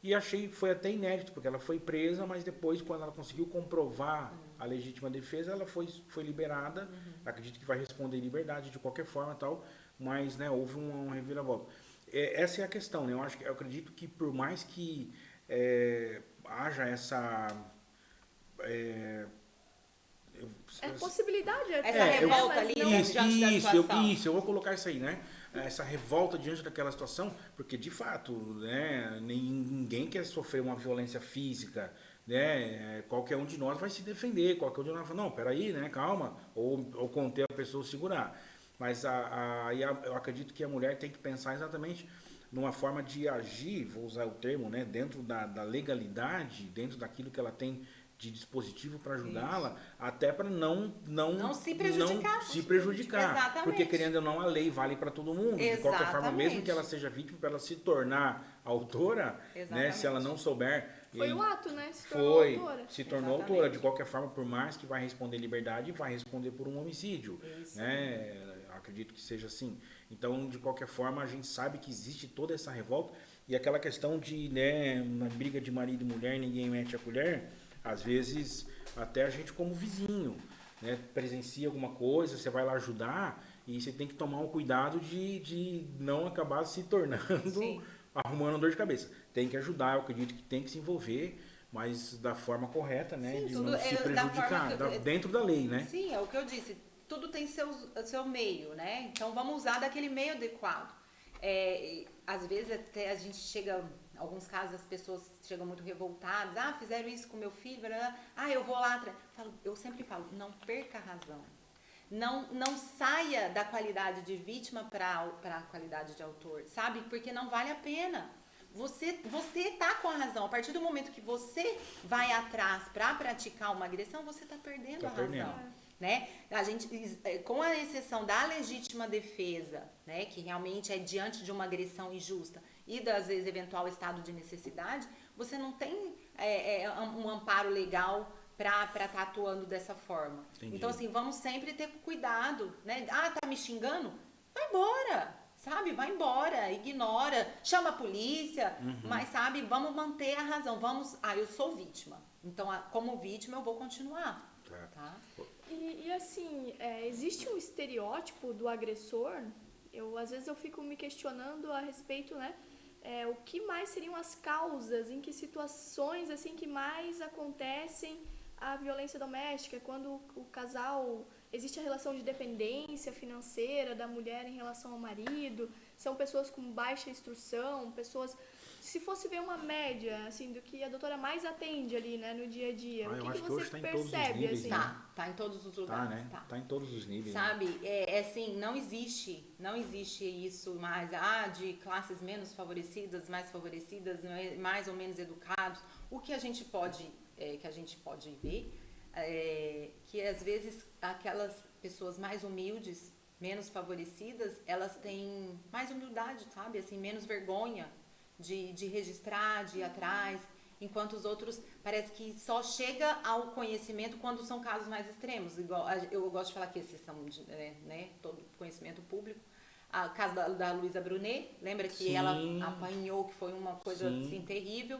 E foi até inédito, porque ela foi presa, mas depois, quando ela conseguiu comprovar a legítima defesa, ela foi liberada. Acredito que vai responder em liberdade de qualquer forma e tal, mas, né, houve um reviravolta. Essa é a questão, né? Eu acredito que por mais que haja essa... possibilidade. Essa revolta ali, né, diante da situação. Eu vou colocar isso aí, né? Essa revolta diante daquela situação, porque de fato, né, ninguém quer sofrer uma violência física, né? Qualquer um de nós vai se defender, qualquer um de nós vai falar, não, peraí, né, calma, ou conter a pessoa, segurar. Mas eu acredito que a mulher tem que pensar exatamente numa forma de agir, vou usar o termo, né, dentro da legalidade, dentro daquilo que ela tem de dispositivo para ajudá-la, até para não se prejudicar. Não se prejudicar. Exatamente. Porque, querendo ou não, a lei vale para todo mundo. Exatamente. De qualquer forma, mesmo que ela seja vítima, para ela se tornar autora, né, se ela não souber... Foi o ato, né? Se tornou autora. De qualquer forma, por mais que vai responder liberdade, vai responder por um homicídio. Isso. Né? Acredito que seja assim. Então, de qualquer forma, a gente sabe que existe toda essa revolta. E aquela questão de, né, na briga de marido e mulher, ninguém mete a colher... Às vezes, até a gente como vizinho, né, presencia alguma coisa, você vai lá ajudar e você tem que tomar um cuidado de não acabar se tornando, arrumando dor de cabeça. Tem que ajudar, eu acredito que tem que se envolver, mas da forma correta, né, de não se prejudicar, dentro da lei, né? Sim, é o que eu disse, tudo tem seu meio, né? Então vamos usar daquele meio adequado. Às vezes até a gente chega... Alguns casos as pessoas chegam muito revoltadas. Fizeram isso com meu filho. Eu vou lá atrás. Eu sempre falo, não perca a razão. não saia da qualidade de vítima para a qualidade de autor, sabe? Porque não vale a pena. Você tá com a razão. A partir do momento que você vai atrás para praticar uma agressão, você está perdendo a razão. Né? A gente, com a exceção da legítima defesa, né, que realmente é diante de uma agressão injusta e das vezes eventual estado de necessidade, você não tem um amparo legal para estar atuando dessa forma. Entendi. Então, assim, vamos sempre ter cuidado, né? Ah, tá me xingando? Vai embora, sabe? Vai embora, ignora, chama a polícia, mas, sabe, vamos manter a razão. Eu sou vítima, então, como vítima, eu vou continuar, tá? E assim, existe um estereótipo do agressor? Às vezes eu fico me questionando a respeito, né? O que mais seriam as causas, em que situações assim que mais acontecem a violência doméstica? Quando o casal, existe a relação de dependência financeira da mulher em relação ao marido, são pessoas com baixa instrução, pessoas... Se fosse ver uma média, assim, do que a doutora mais atende ali, né, no dia a dia, o que você percebe, assim? Tá em todos os lugares. Tá, né? Tá em todos os níveis. Sabe, assim, não existe isso mais, de classes menos favorecidas, mais ou menos educados. O que a gente pode ver que às vezes aquelas pessoas mais humildes, menos favorecidas, elas têm mais humildade, sabe, assim, menos vergonha de registrar, de ir atrás, enquanto os outros parece que só chega ao conhecimento quando são casos mais extremos. Igual eu gosto de falar que esses são todo conhecimento público. O caso da Luísa Brunet, lembra que ela apanhou, que foi uma coisa assim terrível.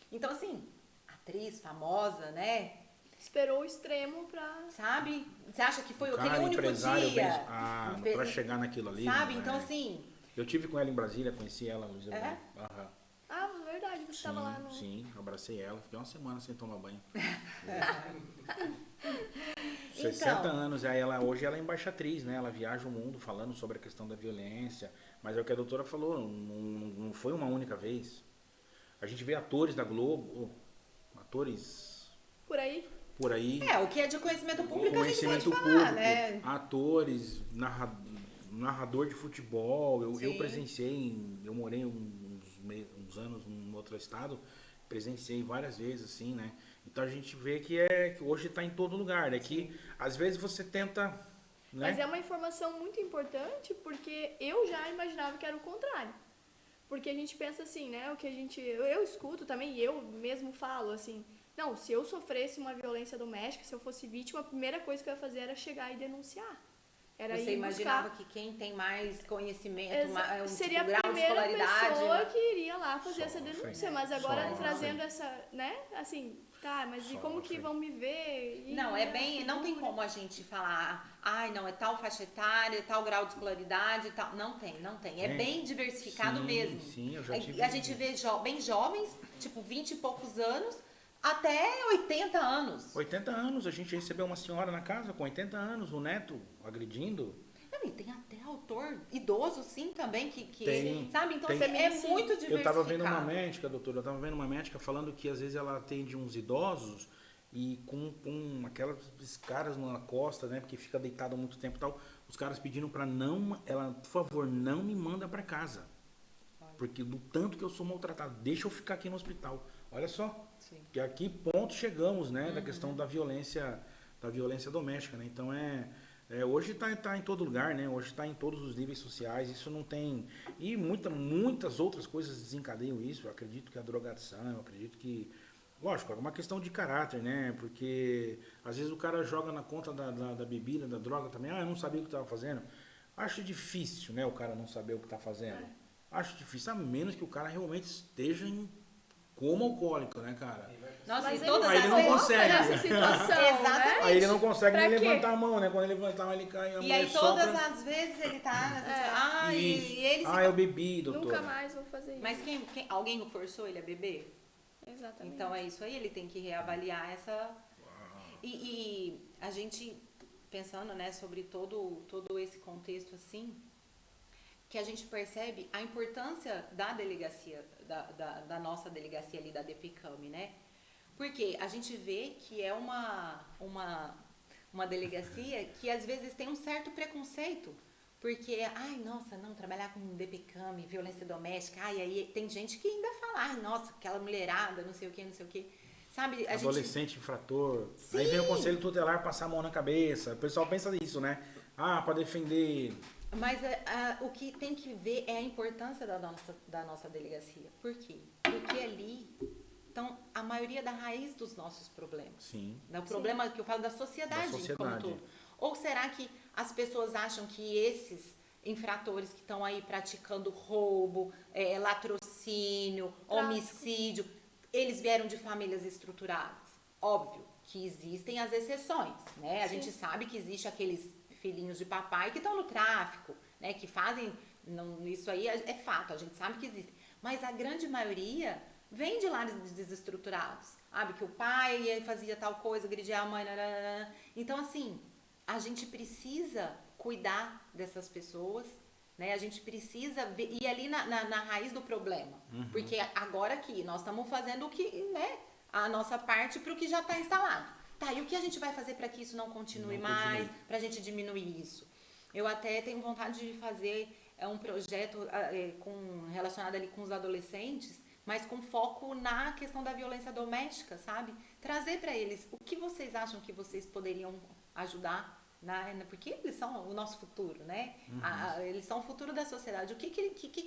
Então, assim, atriz famosa, né? Esperou o extremo pra... Sabe? Você acha que foi aquele único empresário dia? Pra chegar naquilo ali. Sabe? Então, assim... Eu tive com ela em Brasília, conheci ela, Luísa. Ah, verdade, você estava lá no... Sim, abracei ela, fiquei uma semana sem tomar banho. Então, 60 anos, hoje ela é embaixatriz, né? Ela viaja o mundo falando sobre a questão da violência, mas é o que a doutora falou, não foi uma única vez. A gente vê atores da Globo, atores... Por aí? o que é de conhecimento público a gente pode falar, né? Atores, narrador de futebol, eu presenciei, eu morei uns anos em outro estado, presenciei várias vezes, assim, né? Então a gente vê que hoje está em todo lugar, né? Que às vezes você tenta... Né? Mas é uma informação muito importante, porque eu já imaginava que era o contrário. Porque a gente pensa assim, né? O que eu escuto também, e eu mesmo falo assim, não, se eu sofresse uma violência doméstica, se eu fosse vítima, a primeira coisa que eu ia fazer era chegar e denunciar. Você imaginava que quem tem mais conhecimento, seria grau a de primeira escolaridade, pessoa que iria lá fazer essa denúncia, mas agora trazendo essa, né, assim, tá, mas e como que vão me ver? Não, não tem como a gente falar, não, é tal faixa etária, tal grau de escolaridade, tal, não tem, é bem diversificado mesmo. Sim, eu já tive... A gente vê bem jovens, tipo 20 e poucos anos, até 80 anos. 80 anos, a gente recebeu uma senhora na casa com 80 anos, o neto agredindo. E tem até autor idoso, sim, também, que tem, sabe? Então, tem. É muito diversificado. Eu tava vendo uma médica, doutora, falando que às vezes ela atende uns idosos e com aquelas caras na costa, né? Porque fica deitado há muito tempo e tal. Os caras pediram pra ela, por favor, não me manda pra casa. Porque do tanto que eu sou maltratado, deixa eu ficar aqui no hospital. Olha só, que a que ponto chegamos, né, da questão da violência doméstica, né? Então hoje está em todo lugar, né? Hoje está em todos os níveis sociais, isso não tem... E muitas outras coisas desencadeiam isso, eu acredito que a drogadição, eu acredito que... Lógico, é uma questão de caráter, né? Porque às vezes o cara joga na conta da bebida, da droga também, eu não sabia o que estava fazendo. Acho difícil, né, o cara não saber o que está fazendo. Acho difícil, a menos que o cara realmente esteja como alcoólico, né, cara? Nossa, mas aí ele não consegue. Nessa situação, né? Aí ele não consegue nem levantar a mão, né? Quando ele levantar a mão, ele cai. E aí todas as vezes ele tá nessa eu bebi, doutor. Nunca mais vou fazer isso. Mas alguém forçou ele a beber? Exatamente. Então é isso aí, ele tem que reavaliar essa... E a gente, pensando, né, sobre todo esse contexto assim, que a gente percebe a importância da delegacia, da nossa delegacia ali da DPCAM, né? Porque a gente vê que é uma uma delegacia que às vezes tem um certo preconceito. Porque, ai, nossa, não, trabalhar com DPCAM, violência doméstica, ai, aí tem gente que ainda fala, ai, nossa, aquela mulherada, não sei o que. Sabe, adolescente infrator. Sim. Aí vem o conselho tutelar passar a mão na cabeça. O pessoal pensa nisso, né? Ah, para defender. Mas o que tem que ver é a importância da nossa delegacia. Por quê? Porque ali estão a maioria da raiz dos nossos problemas. Sim. O problema que eu falo da sociedade, como todo. Ou será que as pessoas acham que esses infratores que estão aí praticando roubo, latrocínio, homicídio, eles vieram de famílias estruturadas? Óbvio que existem as exceções, né? A gente sabe que existe aqueles filhinhos de papai que estão no tráfico, né? Que fazem, não, isso aí é fato, a gente sabe que existe. Mas a grande maioria vem de lares desestruturados, sabe? Que o pai fazia tal coisa, agredia a mãe, então assim, a gente precisa cuidar dessas pessoas, né? A gente precisa ir ali na raiz do problema. Porque agora aqui, nós estamos fazendo o que, né? A nossa parte para o que já está instalado. Tá, e o que a gente vai fazer para que isso não continue mais, para a gente diminuir isso? Eu até tenho vontade de fazer um projeto relacionado ali com os adolescentes, mas com foco na questão da violência doméstica, sabe? Trazer para eles o que vocês acham que vocês poderiam ajudar, porque eles são o nosso futuro, né? Eles são o futuro da sociedade. O que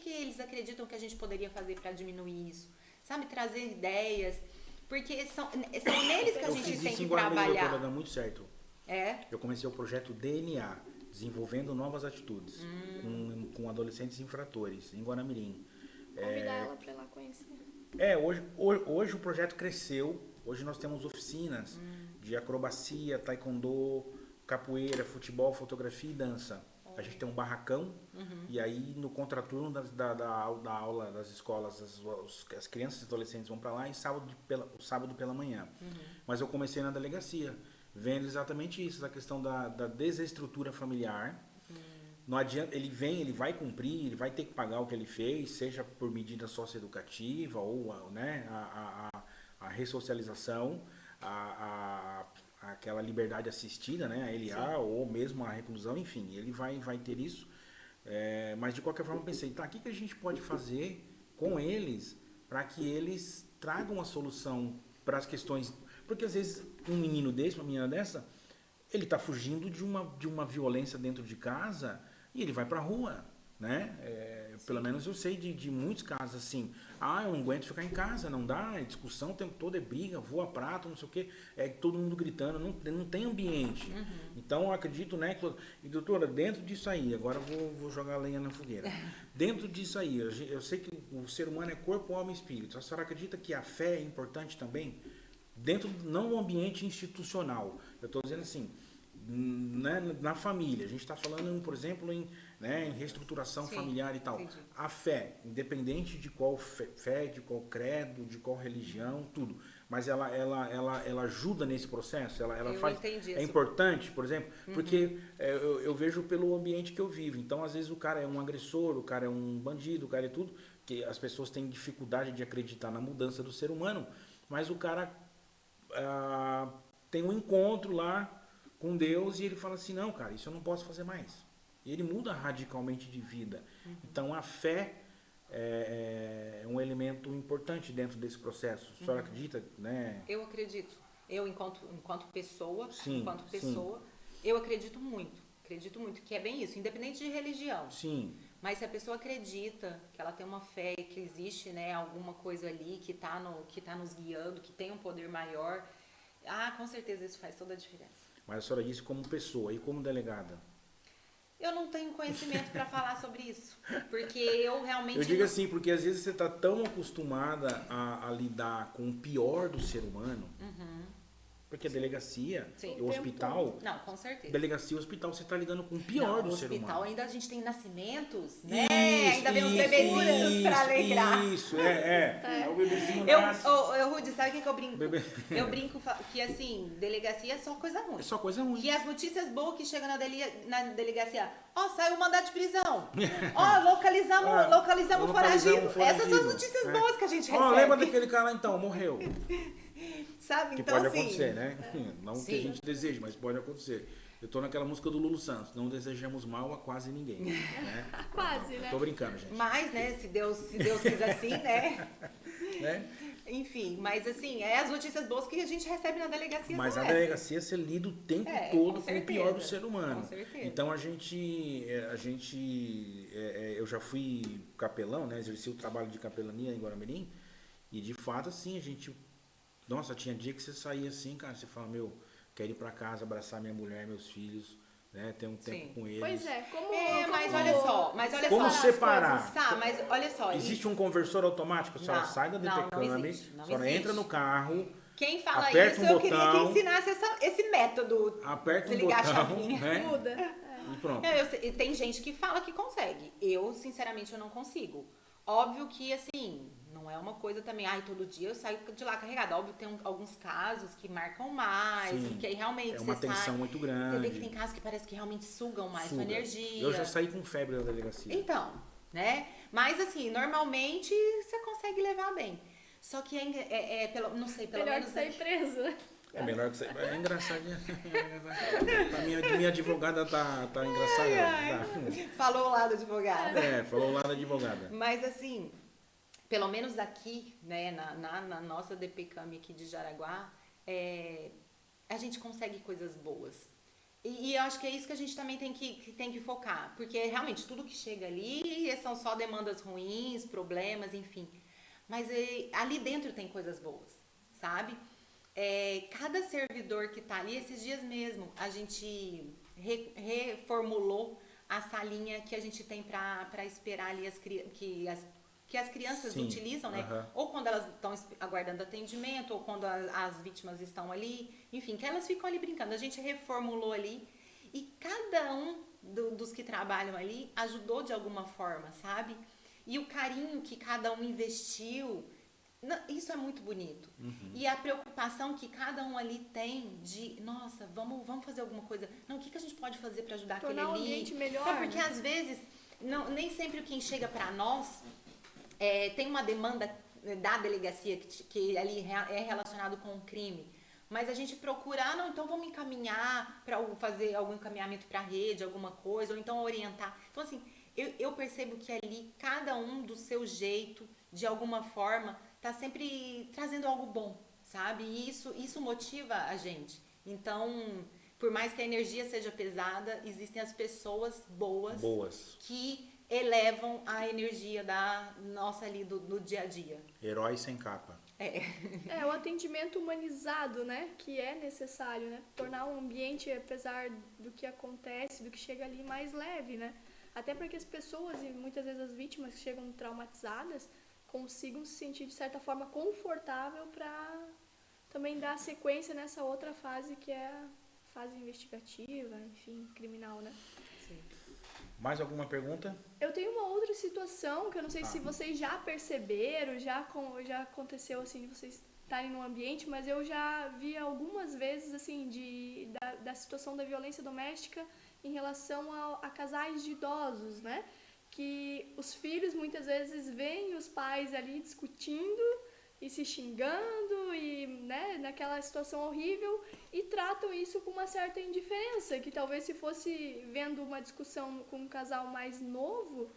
eles acreditam que a gente poderia fazer para diminuir isso? Sabe? Trazer ideias, porque são neles que a gente tem que trabalhar. Doutora, dá muito certo. Eu comecei o projeto DNA, desenvolvendo novas atitudes com adolescentes infratores em Guaramirim. Convidar ela para ir lá conhecer. Hoje o projeto cresceu. Hoje nós temos oficinas de acrobacia, taekwondo, capoeira, futebol, fotografia e dança. A gente tem um barracão e aí no contraturno da aula das escolas, as crianças e adolescentes vão para lá e sábado pela manhã. Mas eu comecei na delegacia, vendo exatamente isso, a questão da desestrutura familiar. Não adianta, ele vai cumprir, ele vai ter que pagar o que ele fez, seja por medida socioeducativa ou a ressocialização, aquela liberdade assistida, né, a LA, ou mesmo a reclusão, enfim, ele vai ter isso. Mas de qualquer forma eu pensei, tá, o que a gente pode fazer com eles para que eles tragam a solução para as questões, porque às vezes um menino desse, uma menina dessa, ele está fugindo de uma violência dentro de casa e ele vai para a rua, né? Pelo menos eu sei de muitos casos assim, eu não aguento ficar em casa, não dá, é discussão o tempo todo, é briga, voa prato, não sei o que, todo mundo gritando, não tem ambiente. Então eu acredito, né, e doutora, dentro disso aí, agora eu vou jogar a lenha na fogueira, dentro disso aí, eu sei que o ser humano é corpo, alma e espírito, a senhora acredita que a fé é importante também? Dentro, não no ambiente institucional, eu estou dizendo assim, na família, a gente está falando, por exemplo, em reestruturação familiar e tal. Entendi. A fé, independente de qual fé, de qual credo, de qual religião, tudo. Mas ela ajuda nesse processo? Ela faz. É importante, por exemplo, porque eu vejo pelo ambiente que eu vivo. Então, às vezes, o cara é um agressor, o cara é um bandido, o cara é tudo, que as pessoas têm dificuldade de acreditar na mudança do ser humano, mas o cara tem um encontro lá com Deus e ele fala assim, não, cara, isso eu não posso fazer mais. E ele muda radicalmente de vida. Então a fé é um elemento importante dentro desse processo. A senhora acredita, né? Eu acredito. Eu, enquanto pessoa, sim. Eu acredito muito que é bem isso, independente de religião. Sim. Mas se a pessoa acredita que ela tem uma fé, que existe, né, alguma coisa ali que tá nos guiando, que tem um poder maior, com certeza isso faz toda a diferença. Mas a senhora disse como pessoa e como delegada? Eu não tenho conhecimento para falar sobre isso, porque eu realmente... Eu digo assim, porque às vezes você está tão acostumada a lidar com o pior do ser humano, porque a delegacia, o hospital... Não, com certeza. Delegacia e hospital, você está lidando com o pior do ser humano. No hospital ainda a gente tem nascimentos, né? Ainda vem uns bebezinhos para alegrar. Isso, o bebezinho nasce. Rudy, sabe o que eu brinco? Eu brinco que, assim, delegacia é só coisa ruim. É só coisa ruim. E as notícias boas que chegam na delegacia, saiu o mandado de prisão. Localizamos o foragido. Essas são as notícias boas que a gente recebe. Lembra daquele cara lá então, morreu. Sabe? Que Então, pode assim, acontecer, né? Não que a Sim. gente deseje, mas pode acontecer. Eu tô naquela música do Lulu Santos, não desejamos mal a quase ninguém. Né? Quase, Não, né? tô brincando, gente. Mas, né, se Deus quis assim, né? Né? Enfim, mas assim, é as notícias boas que a gente recebe na delegacia Mas são a essas. delegacia você lida o tempo É, todo com com o pior do certeza, ser humano. com certeza. Então eu já fui capelão, né? Exerci o trabalho de capelania em Guaramirim. E de fato, assim, nossa, tinha dia que você saía assim, cara, você fala, quero ir pra casa, abraçar minha mulher, meus filhos, né? Ter um tempo Sim. com eles. Pois é, como. Mas como olha só. Como as separar? coisas? Tá, mas olha só. Existe um conversor automático? A senhora Não, sai da não DPCAM, existe, não a senhora existe. entra no carro, Quem fala aperta isso, um eu queria que botão. ensinasse esse método. aperta Se um ligar a botão, chavinha. né? Muda. E pronto. E tem gente que fala que consegue. Eu, sinceramente, eu não consigo. Óbvio que, assim, não é uma coisa também, todo dia eu saio de lá carregada. Óbvio que tem alguns casos que marcam mais, Sim, que aí realmente é uma você tensão sai. muito Você vê grande. que tem casos que parece que realmente sugam mais Suga. sua energia. Eu já saí com febre da delegacia. Então, né? Mas assim, normalmente você consegue levar bem. Só que não sei, pelo Melhor menos que sair presa. É melhor que você. É engraçado. Minha advogada tá engraçada. falou lá do advogado. Falou lá da advogada. Mas assim, pelo menos aqui, né, na nossa DPCAM aqui de Jaraguá, a gente consegue coisas boas. E eu acho que é isso que a gente também tem que focar. Porque realmente tudo que chega ali são só demandas ruins, problemas, enfim. Mas ali dentro tem coisas boas, sabe? Cada servidor que tá ali, esses dias mesmo, a gente reformulou a salinha que a gente tem para esperar ali que as crianças Sim, utilizam, né? aham. Ou quando elas estão aguardando atendimento, ou quando as vítimas estão ali, enfim, que elas ficam ali brincando. A gente reformulou ali e cada um dos que trabalham ali ajudou de alguma forma, sabe? E o carinho que cada um investiu, isso é muito bonito. E a preocupação que cada um ali tem de, nossa, vamos fazer alguma coisa. Não, o que a gente pode fazer para ajudar aquele Tornar o ali? ambiente melhor, Sabe, porque né? às vezes, nem sempre quem chega para nós tem uma demanda da delegacia que ali é relacionado com o crime. Mas a gente procura, não, então vamos encaminhar para fazer algum encaminhamento para a rede, alguma coisa, ou então orientar. Então, assim, eu percebo que ali cada um do seu jeito, de alguma forma, tá sempre trazendo algo bom, sabe? E isso motiva a gente. Então, por mais que a energia seja pesada, existem as pessoas boas. Que elevam a energia da nossa ali do dia a dia. Herói sem capa. O atendimento humanizado, né? Que é necessário, né? Tornar o ambiente, apesar do que acontece, do que chega ali, mais leve, né? Até para que as pessoas, e muitas vezes as vítimas que chegam traumatizadas, consigam se sentir, de certa forma, confortável para também dar sequência nessa outra fase, que é a fase investigativa, enfim, criminal, né? Sim. Mais alguma pergunta? Eu tenho uma outra situação que eu não sei se vocês já perceberam, já aconteceu assim, de vocês estarem no ambiente, mas eu já vi algumas vezes assim da situação da violência doméstica em relação a casais de idosos, né? Que os filhos muitas vezes veem os pais ali discutindo e se xingando e, né, naquela situação horrível e tratam isso com uma certa indiferença, que talvez se fosse vendo uma discussão com um casal mais novo,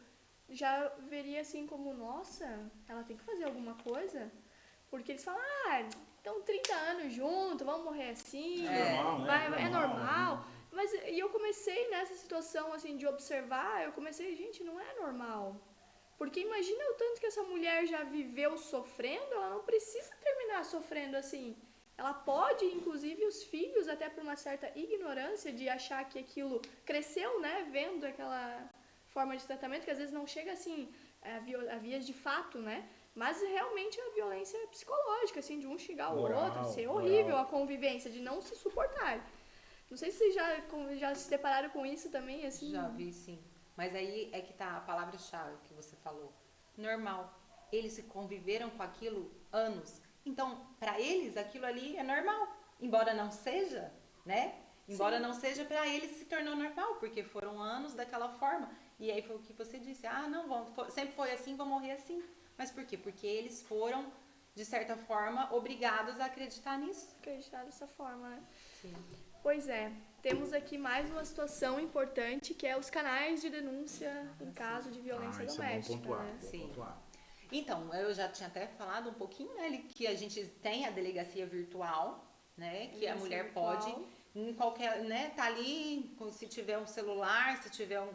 já veria assim como, nossa, ela tem que fazer alguma coisa, porque eles falam, então 30 anos juntos, vamos morrer assim, normal, né? é normal. Mas e eu comecei nessa situação assim de observar, gente, não é normal. Porque imagina o tanto que essa mulher já viveu sofrendo, ela não precisa terminar sofrendo assim. Ela pode, inclusive, os filhos, até por uma certa ignorância de achar que aquilo cresceu, né, vendo aquela forma de tratamento, que às vezes não chega assim a vias de fato, né? Mas realmente a violência psicológica, assim, de um xingar o outro, ser horrível a convivência, de não se suportar. Não sei se vocês já se depararam com isso também, assim. Já vi, sim. Mas aí é que tá a palavra-chave que você falou. Normal. Eles se conviveram com aquilo anos. Então, para eles, aquilo ali é normal. Embora não seja, né? Embora não seja, para eles se tornou normal, porque foram anos daquela forma. E aí foi o que você disse. Não, sempre foi assim, vou morrer assim. Mas por quê? Porque eles foram de certa forma, obrigados a acreditar nisso. Acreditar dessa forma, né? Sim. Pois é, temos aqui mais uma situação importante, que é os canais de denúncia em caso de violência isso doméstica, é bom pontuar, né? bom Sim. pontuar. Então, eu já tinha até falado um pouquinho, né, que a gente tem a delegacia virtual, né, que a mulher Virtual. pode, em qualquer, né, tá ali, se tiver um celular, se tiver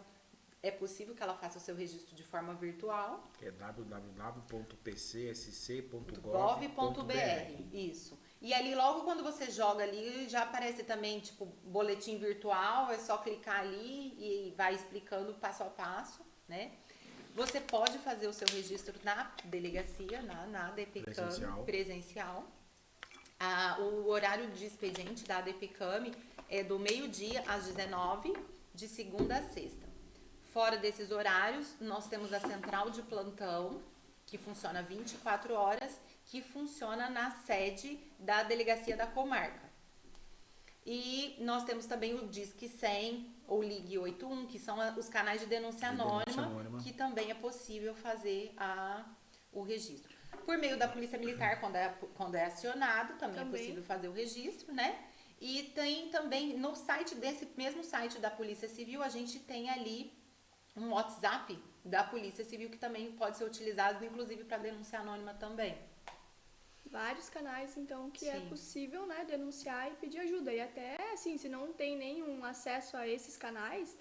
é possível que ela faça o seu registro de forma virtual. Que é www.pcsc.gov.br. Isso. E ali, logo quando você joga ali, já aparece também, tipo, boletim virtual, é só clicar ali e vai explicando passo a passo, né? Você pode fazer o seu registro na delegacia, na ADPCAM, presencial. O horário de expediente da ADPCAM é do meio-dia às 19, de segunda a sexta. Fora desses horários, nós temos a central de plantão, que funciona 24 horas, que funciona na sede da delegacia da comarca. E nós temos também o Disque 100 ou Ligue 81, que são os canais de denúncia anônima, que também é possível fazer o registro. Por meio da Polícia Militar, quando é acionado, também é possível fazer o registro, né? E tem também, no site desse mesmo site da Polícia Civil, a gente tem ali um WhatsApp da Polícia Civil que também pode ser utilizado, inclusive para denúncia anônima também. Vários canais, então, que Sim. é possível, né, denunciar e pedir ajuda. E até, assim, se não tem nenhum acesso a esses canais,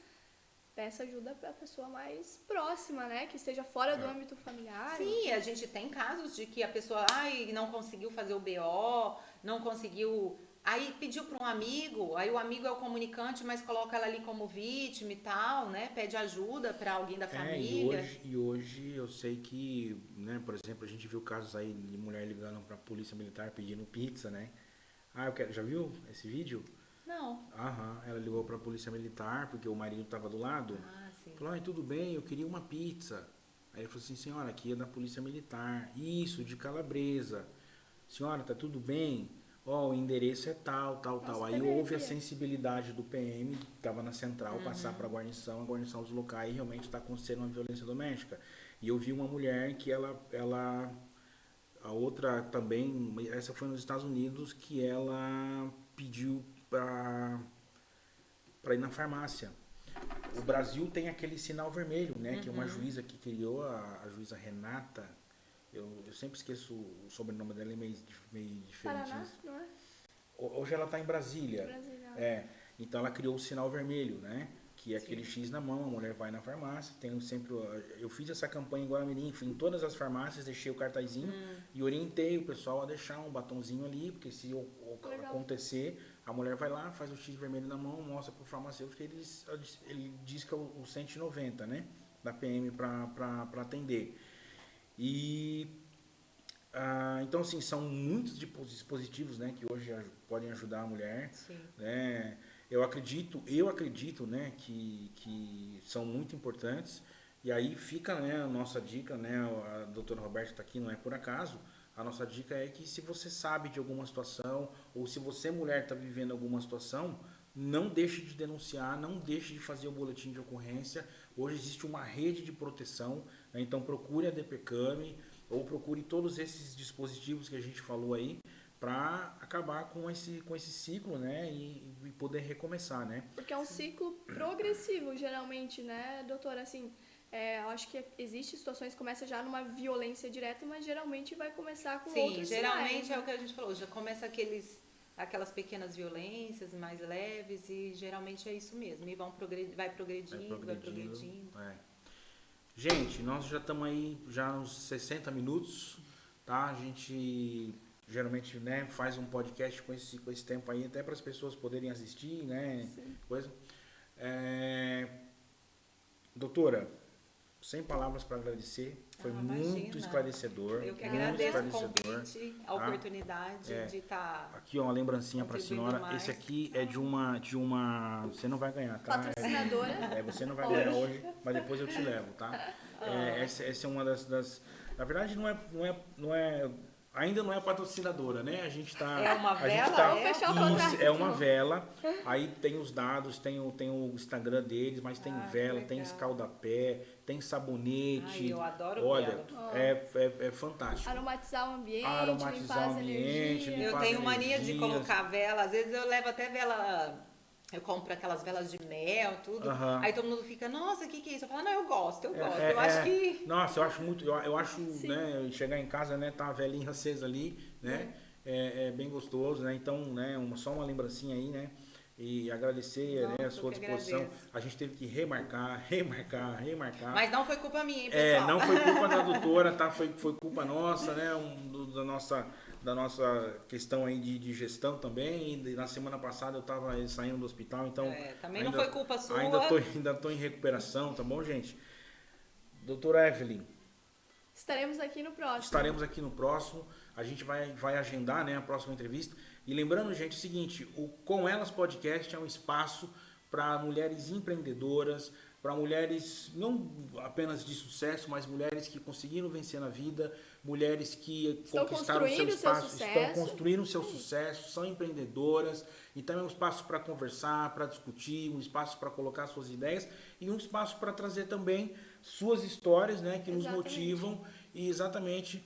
peça ajuda para a pessoa mais próxima, né, que esteja fora do âmbito familiar. Sim, a gente tem casos de que a pessoa não conseguiu fazer o BO, não conseguiu... Aí pediu para um amigo, aí o amigo é o comunicante, mas coloca ela ali como vítima e tal, né? Pede ajuda para alguém da família. E hoje eu sei que, né, por exemplo, a gente viu casos aí de mulher ligando para a polícia militar pedindo pizza, né? Já viu esse vídeo? Não. Ela ligou para a polícia militar porque o marido estava do lado. Sim. Falou, tudo bem, eu queria uma pizza. Aí ele falou assim, senhora, aqui é da polícia militar. Isso, de Calabresa. Senhora, tá tudo bem? O endereço é tal. Aí houve a sensibilidade do PM, que estava na central, passar para a guarnição deslocar e realmente está acontecendo uma violência doméstica. E eu vi uma mulher que a outra também, essa foi nos Estados Unidos, que ela pediu para ir na farmácia. O Brasil tem aquele sinal vermelho, né? Que uma juíza que criou, a juíza Renata. Eu sempre esqueço o sobrenome dela, é meio diferente. Paraná, não é? Hoje ela está em Brasília. Então ela criou o sinal vermelho, né? Que é aquele X na mão, a mulher vai na farmácia. Eu fiz essa campanha em Guaramirim, fui em todas as farmácias, deixei o cartazinho e orientei o pessoal a deixar um batonzinho ali, porque se acontecer, a mulher vai lá, faz o X vermelho na mão, mostra para o farmacêutico, ele diz que é o 190, né? Da PM para atender. Então, assim, são muitos dispositivos, né, que hoje podem ajudar a mulher. Sim. Né? Eu acredito, né, que são muito importantes. E aí fica, né, a nossa dica, né, a doutora Roberta está aqui, não é por acaso. A nossa dica é que se você sabe de alguma situação, ou se você, mulher, está vivendo alguma situação, não deixe de denunciar, não deixe de fazer o boletim de ocorrência. Hoje existe uma rede de proteção, né? Então procure a DPCAM ou procure todos esses dispositivos que a gente falou aí para acabar com esse ciclo, né? E poder recomeçar, né? Porque é um ciclo progressivo, geralmente, né, doutora? Assim, eu acho que existem situações que começam já numa violência direta, mas geralmente vai começar com outros geralmente sinais. É o que a gente falou, já começa aquelas pequenas violências mais leves e geralmente é isso mesmo. E vai progredindo. Gente, nós já estamos aí já uns 60 minutos, tá? A gente geralmente, né, faz um podcast com esse tempo aí, até para as pessoas poderem assistir, né? Coisa. Doutora, sem palavras para agradecer, foi muito esclarecedor. Eu que agradeço o convite, a oportunidade de estar... Aqui, ó, uma lembrancinha para a senhora. Mais. Esse aqui é de uma... Você não vai ganhar, tá? Patrocinadora. Você não vai ganhar hoje, mas depois eu te levo, tá? Essa é uma das... Na verdade, não é Ainda não é patrocinadora, né? A gente tá. É uma a gente vela? tá- Vamos fechar o Isso, contrato. é uma vela. Aí tem os dados, tem o Instagram deles, mas tem Ah, vela, que tem legal. escaldapé, tem sabonete. Ai, eu adoro Olha, vela. é fantástico. Aromatizar o ambiente, Aromatizar limpar o as ambiente, energias. limpar Eu as tenho mania de energias. colocar vela, às vezes eu levo até vela, eu compro aquelas velas de mel, tudo. Aham. Aí todo mundo fica, nossa, o que é isso? Eu falo, não, eu gosto. Eu acho que. Nossa, eu acho muito. Eu acho, Sim. né? Chegar em casa, né? Tá a velhinha acesa ali, né? É bem gostoso, né? Então, né? Só uma lembrancinha aí, né? E agradecer, Nossa, né, a eu sua que disposição. agradeço. A gente teve que remarcar. Mas não foi culpa minha, hein, pessoal? Não foi culpa da doutora, tá? Foi culpa nossa, né? Da nossa questão aí de gestão também. E na semana passada eu tava saindo do hospital, então. Também não foi culpa sua. Ainda tô em recuperação, tá bom, gente? Doutora Evelyn, Estaremos aqui no próximo. estaremos aqui no próximo. A gente vai agendar, né, a próxima entrevista. E lembrando, gente, o seguinte: o Com Elas Podcast é um espaço para mulheres empreendedoras, para mulheres não apenas de sucesso, mas mulheres que conseguiram vencer na vida, mulheres que Estão conquistaram o seu construindo o seu espaço, estão sucesso. construindo o seu sucesso, são empreendedoras. Então é um espaço para conversar, para discutir, um espaço para colocar suas ideias e um espaço para trazer também suas histórias, né, que nos Exatamente. motivam e exatamente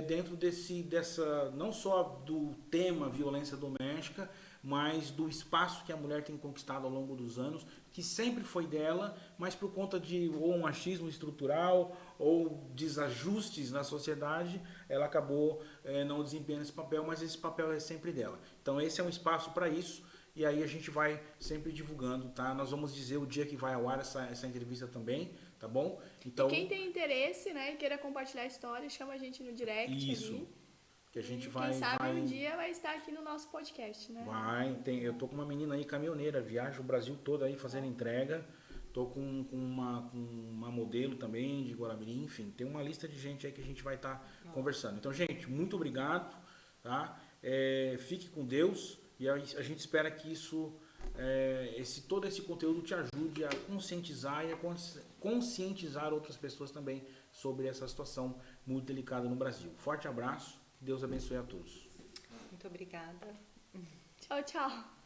dentro dessa não só do tema violência doméstica, mas do espaço que a mulher tem conquistado ao longo dos anos, que sempre foi dela, mas por conta de ou um machismo estrutural ou desajustes na sociedade, ela acabou não desempenhando esse papel, mas esse papel é sempre dela. Então esse é um espaço para isso. E aí a gente vai sempre divulgando, tá? Nós vamos dizer o dia que vai ao ar essa entrevista também, tá bom? Então, E quem tem interesse, né, e queira compartilhar a história, chama a gente no direct isso, ali. que a gente E vai... quem sabe vai, um dia vai estar aqui no nosso podcast, né? eu tô com uma menina aí caminhoneira, viaja o Brasil todo aí fazendo entrega. Tô com uma modelo também de Guaramirim, enfim, tem uma lista de gente aí que a gente vai estar conversando. Então, gente, muito obrigado, tá? Fique com Deus e a gente espera que todo esse conteúdo te ajude a conscientizar e a conscientizar outras pessoas também sobre essa situação muito delicada no Brasil. Forte abraço, que Deus abençoe a todos. Muito obrigada. Tchau, tchau.